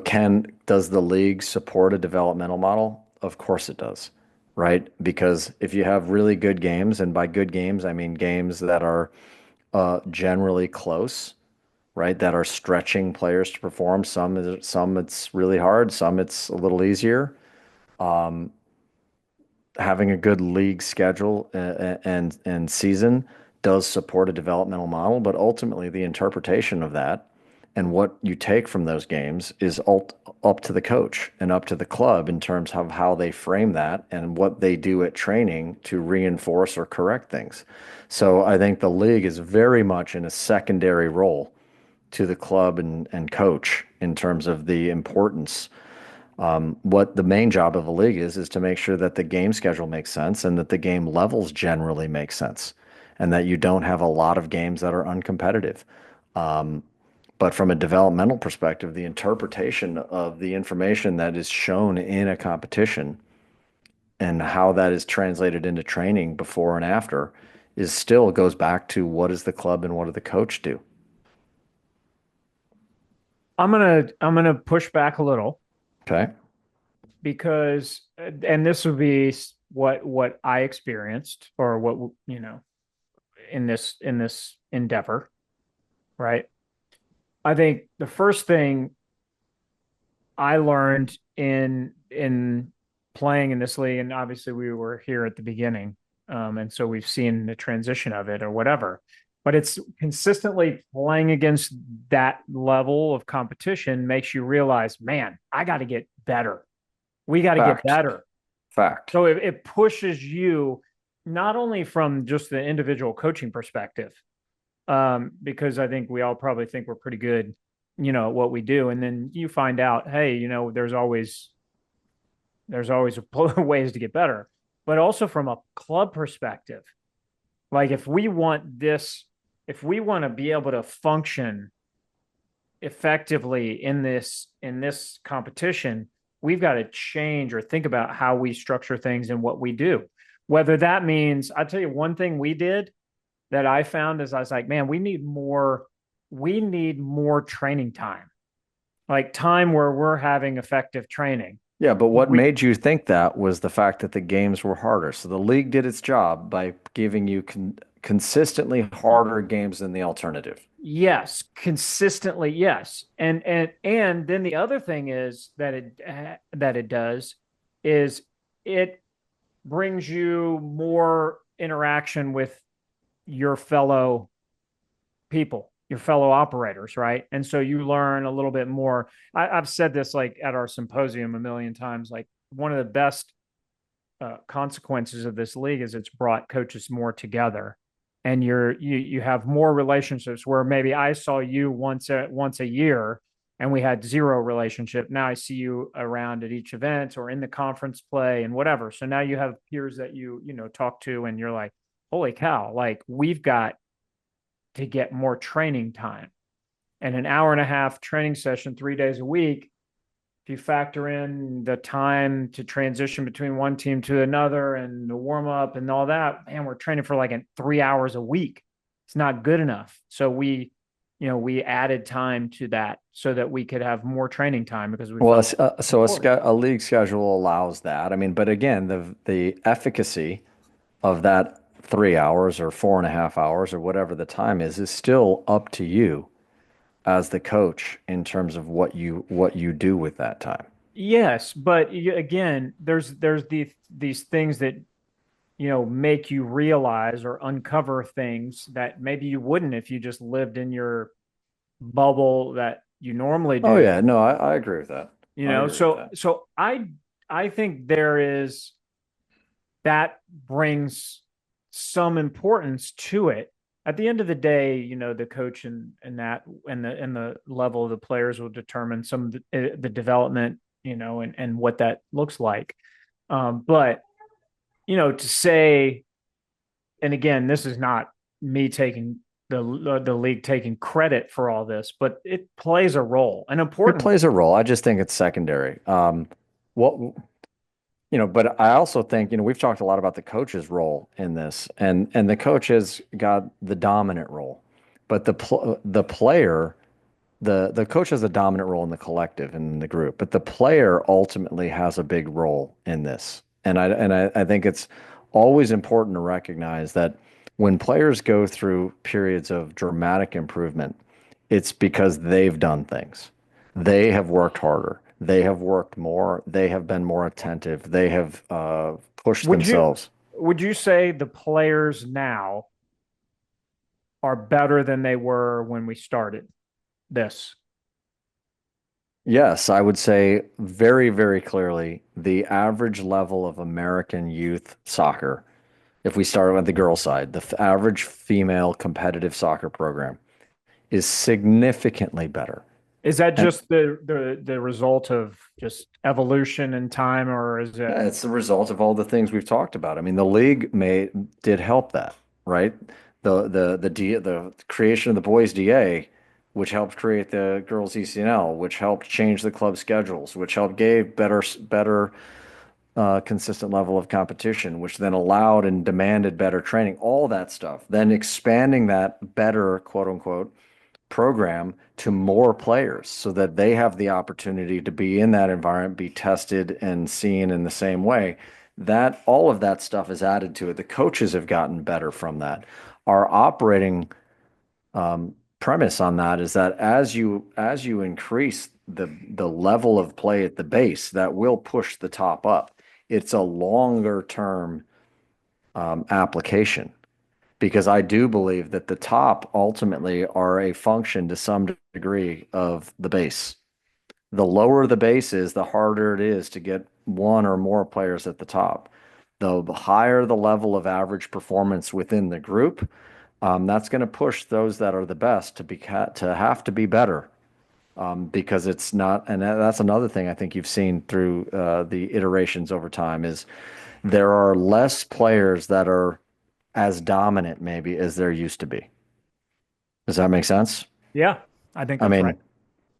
Speaker 2: does the league support a developmental model? Of course it does, right? Because if you have really good games, and by good games, I mean games that are generally close, right? That are stretching players to perform. Some it's really hard, some it's a little easier. Having a good league schedule and season does support a developmental model, but ultimately the interpretation of that and what you take from those games is up to the coach and up to the club in terms of how they frame that and what they do at training to reinforce or correct things. So I think the league is very much in a secondary role to the club and coach in terms of the importance. What the main job of a league is to make sure that the game schedule makes sense and that the game levels generally make sense and that you don't have a lot of games that are uncompetitive. But from a developmental perspective, the interpretation of the information that is shown in a competition and how that is translated into training before and after is still goes back to what does the club and what does the coach do?
Speaker 3: I'm gonna push back a little
Speaker 2: Okay.
Speaker 3: because, and this would be what I experienced, or what in this endeavor, right? I think the first thing I learned in playing in this league, and obviously we were here at the beginning, and so we've seen the transition of it or whatever. But it's consistently playing against that level of competition makes you realize, man, I got to get better. We got to get
Speaker 2: Fact.
Speaker 3: better.
Speaker 2: Fact.
Speaker 3: So it pushes you not only from just the individual coaching perspective, because I think we all probably think we're pretty good, at what we do, and then you find out, hey, there's always ways to get better, but also from a club perspective. Like if we want to be able to function effectively in this competition, we've got to change or think about how we structure things and what we do. Whether that means, I'll tell you one thing we did that I found is I was like, man, we need more training time, like time where we're having effective training.
Speaker 2: Yeah, but what
Speaker 3: We
Speaker 2: made you think that was the fact that the games were harder. So the league did its job by giving you consistently harder games than the alternative.
Speaker 3: Yes, consistently, yes. And then the other thing is that it does is it brings you more interaction with your fellow people, your fellow operators, right? And so you learn a little bit more. I've said this like at our symposium a million times. Like one of the best consequences of this league is it's brought coaches more together, and you have more relationships where maybe I saw you once a year and we had zero relationship. Now I see you around at each event or in the conference play and whatever. So now you have peers that you talk to, and you're like, holy cow, like we've got to get more training time. And an hour and a half training session 3 days a week, if you factor in the time to transition between one team to another and the warm up and all that, man, we're training for like 3 hours a week. It's not good enough. So we added time to that so that we could have more training time because we
Speaker 2: Well, so a league schedule allows that. I mean, but again, the efficacy of that 3 hours or 4.5 hours or whatever the time is still up to you as the coach in terms of what you do with that time.
Speaker 3: Yes, but again, there's these things that make you realize or uncover things that maybe you wouldn't if you just lived in your bubble that you normally do.
Speaker 2: Oh yeah, no, I agree with that.
Speaker 3: So I think there is that brings some importance to it. At the end of the day, the coach and the level of the players will determine some of the development, and what that looks like. But to say, and again, this is not me taking the league taking credit for all this, but it plays a role, an important.
Speaker 2: It plays a role. I just think it's secondary. But I also think, we've talked a lot about the coach's role in this, and the coach has got the dominant role, but the player, the coach has a dominant role in the collective and in the group, but the player ultimately has a big role in this. And I think it's always important to recognize that when players go through periods of dramatic improvement, it's because they've done things. They have worked harder. They have worked more. They have been more attentive. They have pushed themselves.
Speaker 3: Would you say the players now are better than they were when we started this?
Speaker 2: Yes, I would say very, very clearly the average level of American youth soccer, if we start with the girls' side, the average female competitive soccer program is significantly better.
Speaker 3: Is that just the result of just evolution and time, or is it?
Speaker 2: It's the result of all the things we've talked about. I mean, the league did help that, right? The creation of the boys DA, which helped create the girls ECNL, which helped change the club schedules, which helped gave better consistent level of competition, which then allowed and demanded better training, all that stuff. Then expanding that better, quote unquote, program to more players so that they have the opportunity to be in that environment, be tested and seen in the same way. That all of that stuff is added to it. The coaches have gotten better from that. Our operating premise on that is that as you increase the level of play at the base, that will push the top up. It's a longer term application, because I do believe that the top ultimately are a function to some degree of the base. The lower the base is, the harder it is to get one or more players at the top. The higher the level of average performance within the group, that's going to push those that are the best to have to be better, because it's not. And that's another thing I think you've seen through the iterations over time is there are less players that are as dominant maybe as there used to be. Does that make sense?
Speaker 3: Yeah, I think that's right.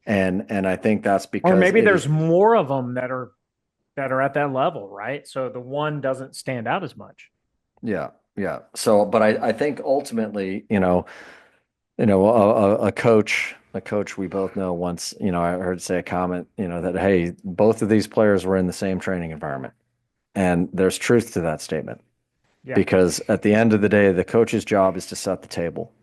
Speaker 2: And I think that's because,
Speaker 3: or maybe there's more of them that are at that level, right? So the one doesn't stand out as much.
Speaker 2: Yeah. So, but I think ultimately, a coach we both know once, I heard say a comment, that, hey, both of these players were in the same training environment. And there's truth to that statement. Yeah. Because at the end of the day, the coach's job is to set the table,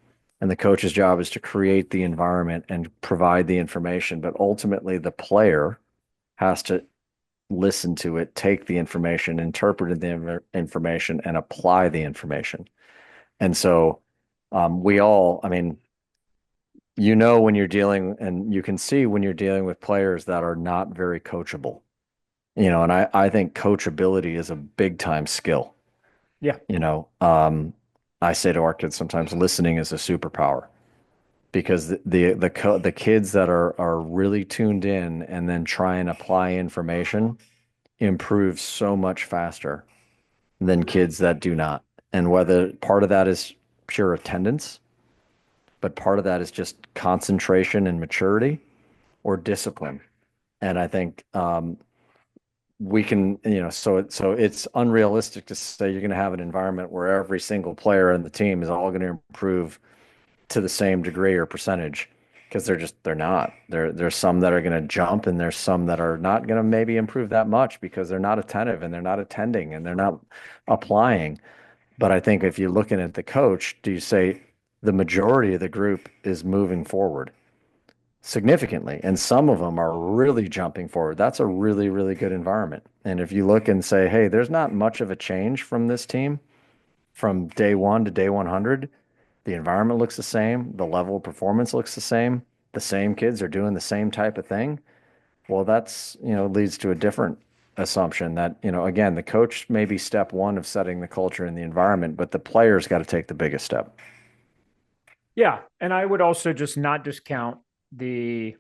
Speaker 2: and the coach's job is to create the environment and provide the information. But ultimately, the player has to listen to it, take the information, interpret the information, and apply the information. And so we all, I mean, when you're dealing, and you can see when you're dealing with players that are not very coachable, and I think coachability is a big time skill.
Speaker 3: Yeah.
Speaker 2: I say to our kids sometimes, listening is a superpower, because the kids that are really tuned in and then try and apply information improve so much faster than kids that do not. And whether part of that is pure attendance, but part of that is just concentration and maturity or discipline. And I think we can, so it's unrealistic to say you're going to have an environment where every single player in the team is all going to improve to the same degree or percentage, because they're not. There's some that are going to jump, and there's some that are not going to maybe improve that much because they're not attentive and they're not attending and they're not applying. But I think if you're looking at the coach, do you say the majority of the group is moving forward significantly, and some of them are really jumping forward? That's a really, really good environment. And if you look and say, hey, there's not much of a change from this team from day one to day 100, the environment looks the same, the level of performance looks the same kids are doing the same type of thing. Well, that's, leads to a different assumption that, again, the coach may be step one of setting the culture and the environment, but the players got to take the biggest step.
Speaker 3: Yeah. And I would also just not discount the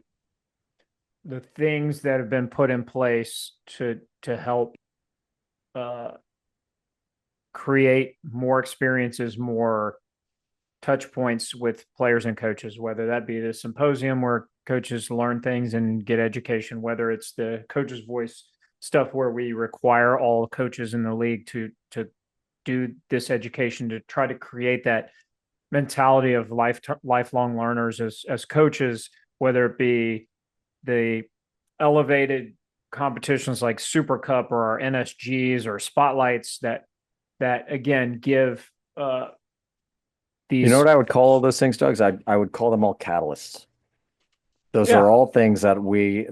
Speaker 3: things that have been put in place to help create more experiences, more touch points with players and coaches, whether that be the symposium where coaches learn things and get education, whether it's the coach's voice stuff where we require all coaches in the league to do this education to try to create that mentality of lifelong learners as coaches, whether it be the elevated competitions like Super Cup or our NSGs or spotlights that again give these.
Speaker 2: You know what I would call all those things, Doug? I would call them all catalysts. Those
Speaker 3: Yeah.
Speaker 2: are all things that we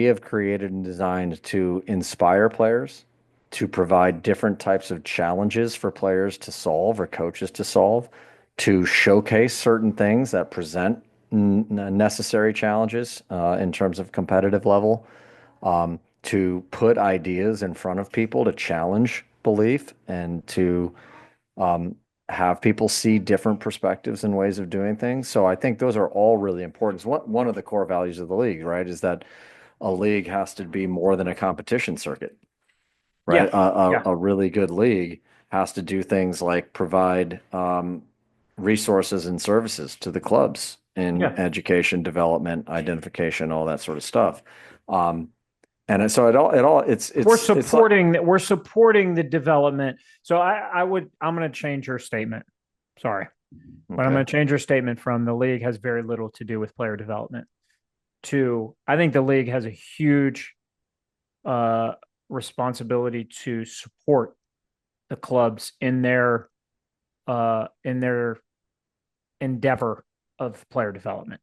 Speaker 2: have created and designed to inspire players, to provide different types of challenges for players to solve or coaches to solve, to showcase certain things that present necessary challenges in terms of competitive level, to put ideas in front of people to challenge belief, and to have people see different perspectives and ways of doing things. So I think those are all really important. So one of the core values of the league, right, is that a league has to be more than a competition circuit, right?
Speaker 3: Yeah.
Speaker 2: A really good league has to do things like provide resources and services to the clubs in education, development, identification, all that sort of stuff. And so
Speaker 3: we're supporting the development. So I'm going to change your statement. Sorry, but I'm going to change your statement from the league has very little to do with player development to I think the league has a huge responsibility to support the clubs in their endeavor of player development.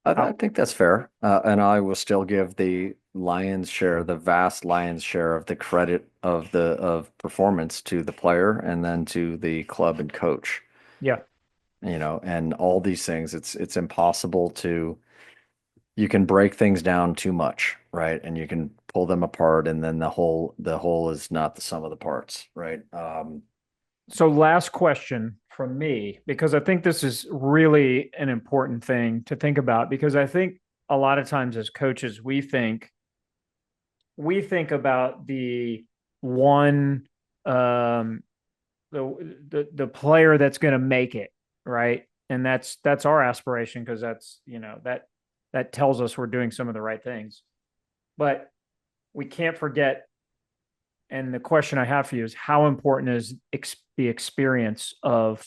Speaker 2: I think that's fair. And I will still give the vast lion's share of the credit of performance to the player and then to the club and coach.
Speaker 3: Yeah.
Speaker 2: And all these things, it's impossible you can break things down too much, right? And you can pull them apart, and then the whole is not the sum of the parts, right?
Speaker 3: So last question from me, because I think this is really an important thing to think about, because I think a lot of times as coaches, we think about the one, the player that's going to make it, right? And that's our aspiration, because that's, that tells us we're doing some of the right things. But we can't forget, and the question I have for you is, how important is the experience of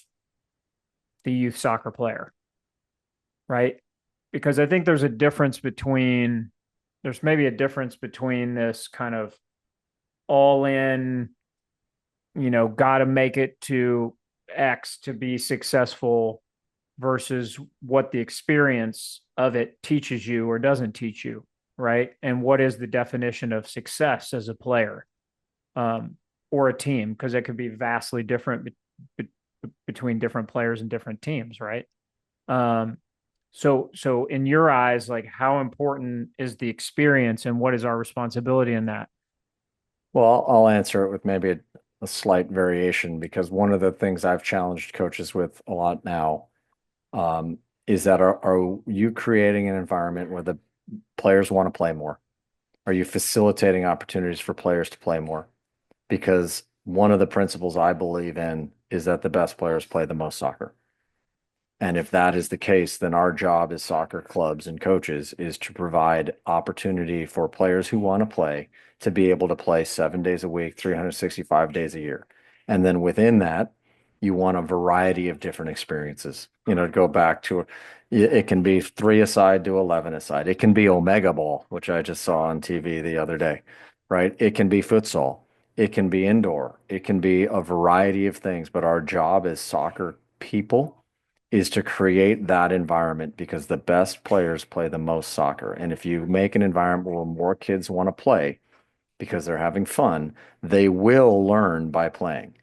Speaker 3: the youth soccer player, right? Because I think there's maybe a difference between this kind of all in, got to make it to X to be successful versus what the experience of it teaches you or doesn't teach you. right? And what is the definition of success as a player, um, or a team? Because it could be vastly different between different players and different teams, right? Um, so in your eyes, like how important is the experience and what is our responsibility in that?
Speaker 2: Well, I'll answer it with maybe a slight variation because one of the things I've challenged coaches with a lot now is that are you creating an environment where the players want to play more? Are you facilitating opportunities for players to play more? Because one of the principles I believe in is that the best players play the most soccer. And if that is the case, then our job as soccer clubs and coaches is to provide opportunity for players who want to play to be able to play 7 days a week, 365 days a year. And then within that, you want a variety of different experiences. To go back to it can be 3 aside to 11 aside. It can be Omega Ball, which I just saw on TV the other day, right? It can be futsal. It can be indoor. It can be a variety of things. But our job as soccer people is to create that environment because the best players play the most soccer. And if you make an environment where more kids want to play because they're having fun, they will learn by playing.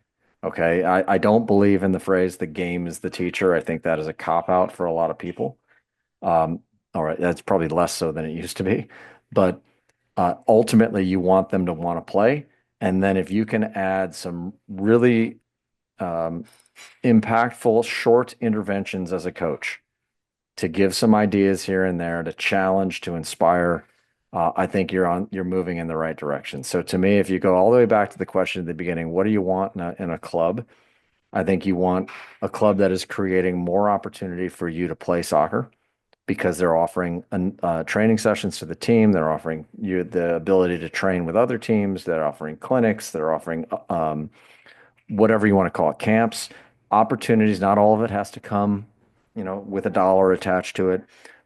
Speaker 2: Okay. I don't believe in the phrase the game is the teacher. I think that is a cop out for a lot of people. All right. That's probably less so than it used to be. But ultimately, you want them to want to play. And then if you can add some really um, impactful short interventions as a coach to give some ideas here and there to challenge, to inspire, I think you're moving in the right direction. So to me, if you go all the way back to the question at the beginning, what do you want in a club? I think you want a club that is creating more opportunity for you to play soccer because they're offering training sessions to the team. They're offering you the ability to train with other teams. They're offering clinics. They're offering whatever you want to call it, camps, opportunities. Not all of it has to come, with a dollar attached to it.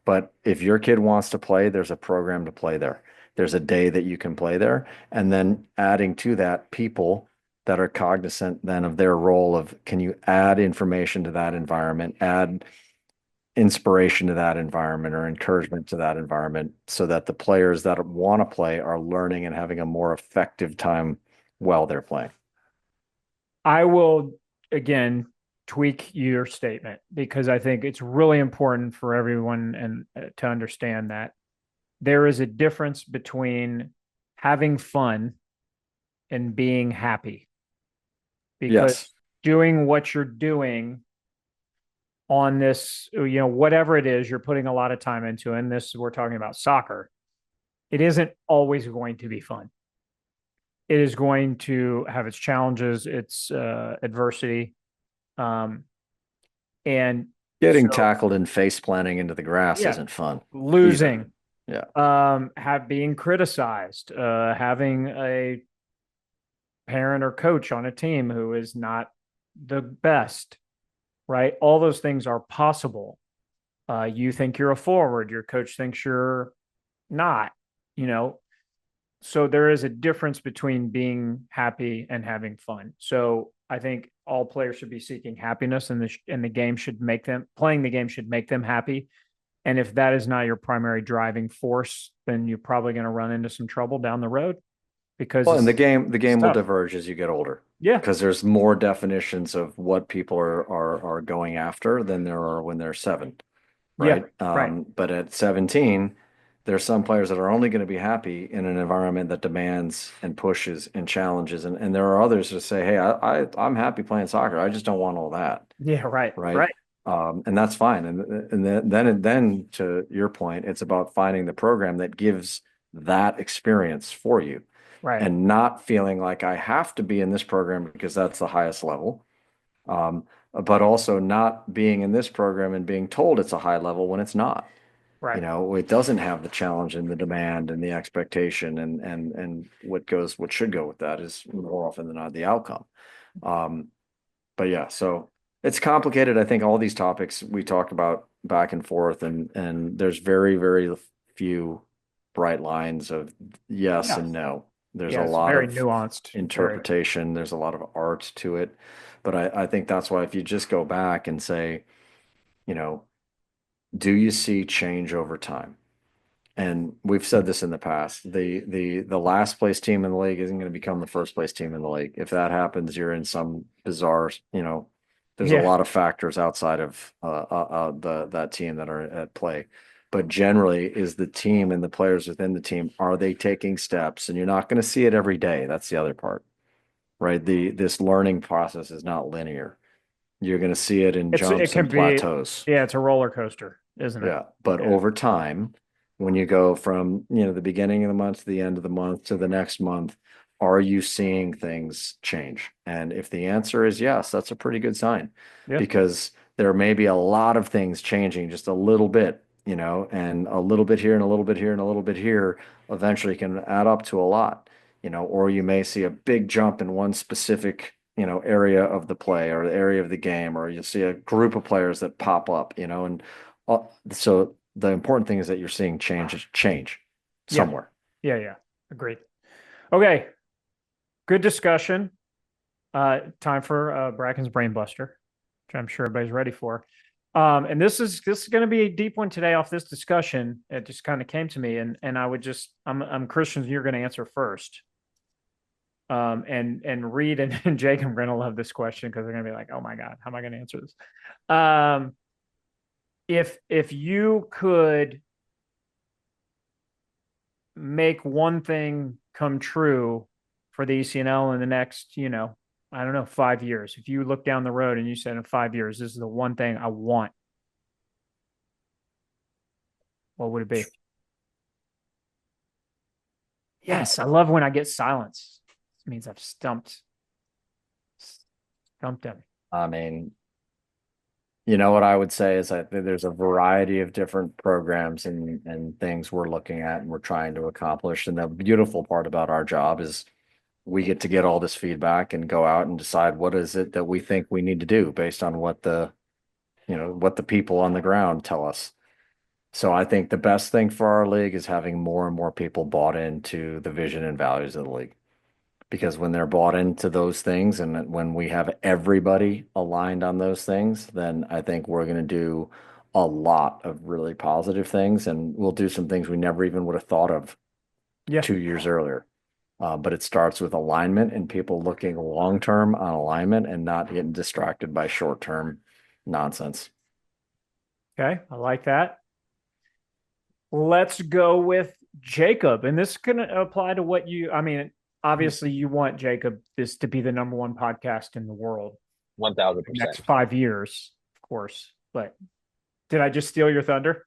Speaker 2: But if your kid wants to play, there's a program to play there. There's a day that you can play there. And then adding to that, people that are cognizant then of their role of can you add information to that environment, add inspiration to that environment or encouragement to that environment so that the players that want to play are learning and having a more effective time while they're playing.
Speaker 3: I will again tweak your statement because I think it's really important for everyone and to understand that there is a difference between having fun and being happy. Because
Speaker 2: Yes.
Speaker 3: doing what you're doing on this, whatever it is, you're putting a lot of time into, and this we're talking about soccer. It isn't always going to be fun. It is going to have its challenges, its adversity, and
Speaker 2: Getting
Speaker 3: so
Speaker 2: tackled and face planting into the grass
Speaker 3: yeah,
Speaker 2: isn't fun either.
Speaker 3: losing,
Speaker 2: Yeah.
Speaker 3: have being criticized, having a parent or coach on a team who is not the best, right? All those things are possible. You think you're a forward, your coach thinks you're not, you know. So there is a difference between being happy and having fun. So I think all players should be seeking happiness, and the game should make them playing the game should make them happy. And if that is not your primary driving force, then you're probably going to run into some trouble down the road because
Speaker 2: Well, and the
Speaker 3: it's
Speaker 2: game will
Speaker 3: tough.
Speaker 2: diverge as you get older
Speaker 3: Yeah,
Speaker 2: because there's more definitions of what people are going after than there are when they're seven,
Speaker 3: yeah,
Speaker 2: right?
Speaker 3: right.
Speaker 2: But at 17, there's some players that are only going to be happy in an environment that demands and pushes and challenges, and there are others that say, "Hey, I'm happy playing soccer. I just don't want all that."
Speaker 3: Yeah, right,
Speaker 2: Right?
Speaker 3: right,
Speaker 2: And that's fine. And then to your point, it's about finding the program that gives that experience for you
Speaker 3: right,
Speaker 2: and not feeling like I have to be in this program because that's the highest level. But also not being in this program and being told it's a high level when it's not.
Speaker 3: right.
Speaker 2: It doesn't have the challenge and the demand and the expectation and what should go with that is more often than not the outcome. Um, but yeah, so it's complicated. I think all these topics we talk about back and forth, and there's very, very few bright lines of yes
Speaker 3: Yeah,
Speaker 2: and no. There's a
Speaker 3: yeah. It's
Speaker 2: lot
Speaker 3: very
Speaker 2: of
Speaker 3: nuanced. Very.
Speaker 2: interpretation, there's a lot of art to it. But I think that's why if you just go back and say, you know, do you see change over time? And we've said this in the past. The last place team in the league isn't going to become the first place team in the league. If that happens, you're in some bizarre, there's a
Speaker 3: Yeah.
Speaker 2: lot of factors outside of that team that are at play. But generally, is the team and the players within the team, are they taking steps? And you're not going to see it every day. That's the other part, right? This learning process is not linear. You're going to see it in
Speaker 3: It
Speaker 2: jumps
Speaker 3: can
Speaker 2: and
Speaker 3: be,
Speaker 2: plateaus.
Speaker 3: yeah, it's a roller coaster, isn't it?
Speaker 2: Yeah, but
Speaker 3: Yeah.
Speaker 2: over time, when you go from, the beginning of the month to the end of the month to the next month, are you seeing things change? And if the answer is yes, that's a pretty good sign
Speaker 3: Yeah.
Speaker 2: because there may be a lot of things changing just a little bit, and a little bit here and a little bit here and a little bit here eventually can add up to a lot, or you may see a big jump in one specific, area of the play or the area of the game, or you'll see a group of players that pop up, and so the important thing is that you're seeing change
Speaker 3: Yeah.
Speaker 2: somewhere.
Speaker 3: Yeah. Yeah. Agreed. Okay. Good discussion. Time for Bracken's Brain Buster, which I'm sure everybody's ready for. And this is going to be a deep one today off this discussion. It just kind of came to me, and I'm Christian. You're going to answer first. And Reed and Jake are going to love this question because they're going to be like, "Oh my God, how am I going to answer this?" If you could make one thing come true for the ECNL in the next, I don't know, 5 years. If you look down the road and you said in 5 years, this is the one thing I want, what would it be? Yes, I love when I get silence. It means I've stumped him.
Speaker 2: I mean, what I would say is that there's a variety of different programs and things we're looking at and we're trying to accomplish. And the beautiful part about our job is we get all this feedback and go out and decide what is it that we think we need to do based on what the people on the ground tell us. So I think the best thing for our league is having more and more people bought into the vision and values of the league. Because when they're bought into those things and when we have everybody aligned on those things, then I think we're going to do a lot of really positive things and we'll do some things we never even would have thought of
Speaker 3: Yeah.
Speaker 2: 2 years earlier. But it starts with alignment and people looking long term on alignment and not getting distracted by short term nonsense.
Speaker 3: Okay. I like that. Let's go with Jacob. And this can apply to obviously you want Jacob this to be the number one podcast in the world.
Speaker 4: 1,000%.
Speaker 3: Next 5 years, of course. But did I just steal your thunder?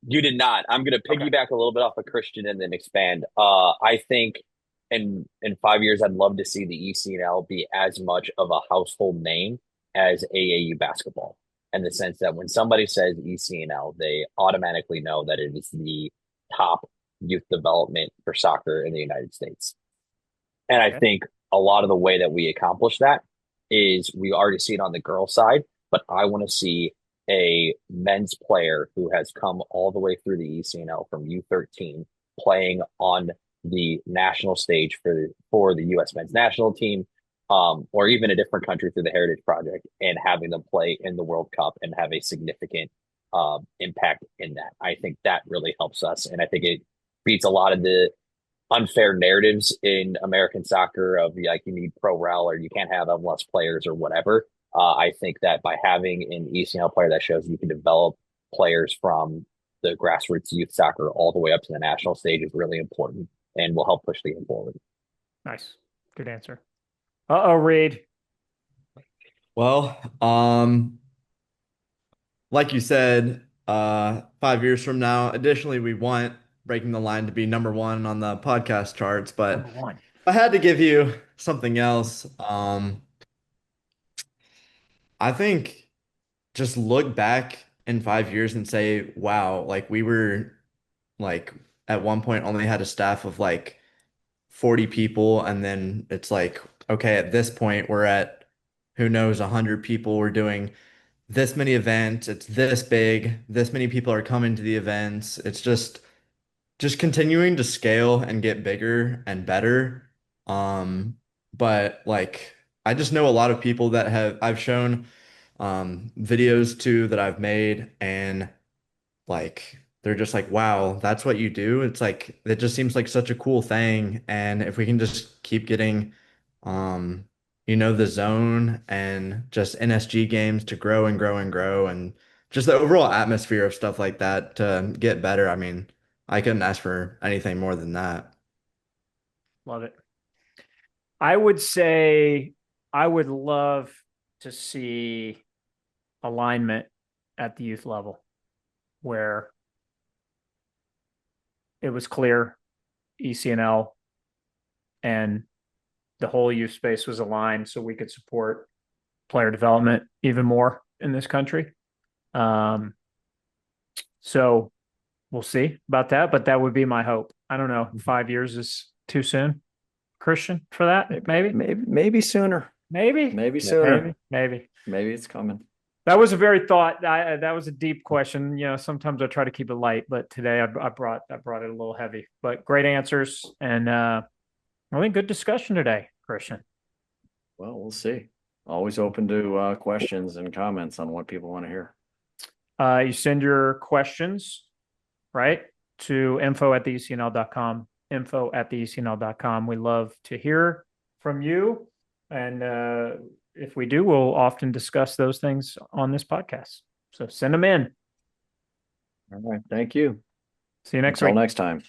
Speaker 4: You did not. I'm going to piggyback a little bit off of Christian and then expand. I think in 5 years, I'd love to see the ECNL be as much of a household name as AAU basketball, in the sense that when somebody says ECNL, they automatically know that it is the top youth development for soccer in the United States. And I think a lot of the way that we accomplish that is we already see it on the girl side, but I want to see a men's player who has come all the way through the ECNL from U13 playing on the national stage for the U.S. men's national team, or even a different country through the Heritage Project, and having them play in the World Cup and have a significant impact in that. I think that really helps us, and I think it beats a lot of the unfair narratives in American soccer of like you need pro rel or you can't have MLS players or whatever. I think that by having an ECNL player that shows you can develop players from the grassroots youth soccer all the way up to the national stage is really important and will help push the game forward.
Speaker 3: Nice. Good answer. Uh-oh, Reed.
Speaker 5: Well, like you said, 5 years from now, additionally, we want Breaking the Line to be number one on the podcast charts, but
Speaker 3: Number one.
Speaker 5: if I had to give you something else, I think just look back in 5 years and say, wow, like we were like at one point only had a staff of like 40 people, and then it's like, okay, at this point we're at who knows, 100 people. We're doing this many events. It's this big. This many people are coming to the events. It's just continuing to scale and get bigger and better. But like I just know a lot of people that I've shown videos to that I've made, and like they're just like, wow, that's what you do. It's like it just seems like such a cool thing. And if we can just keep getting um, the zone and just NSG games to grow and grow and grow and just the overall atmosphere of stuff like that to get better. I mean, I couldn't ask for anything more than that.
Speaker 3: Love it. I would say I would love to see alignment at the youth level where it was clear ECNL and the whole youth space was aligned so we could support player development even more in this country. So we'll see about that, but that would be my hope. I don't know. 5 years is too soon, Christian, for that.
Speaker 2: Maybe sooner.
Speaker 3: Maybe
Speaker 2: Sooner.
Speaker 3: Maybe
Speaker 2: It's coming.
Speaker 3: that was a very that was a deep question. Sometimes I try to keep it light, but today I brought it a little heavy, but great answers. And I think good discussion today, Christian.
Speaker 2: Well, we'll see. Always open to questions and comments on what people want to hear.
Speaker 3: You send your questions, right, to info@theecnl.com, info@theecnl.com. We love to hear from you. And if we do, we'll often discuss those things on this podcast. So send them in.
Speaker 2: All right. Thank you.
Speaker 3: See you next
Speaker 2: Until
Speaker 3: week.
Speaker 2: next time.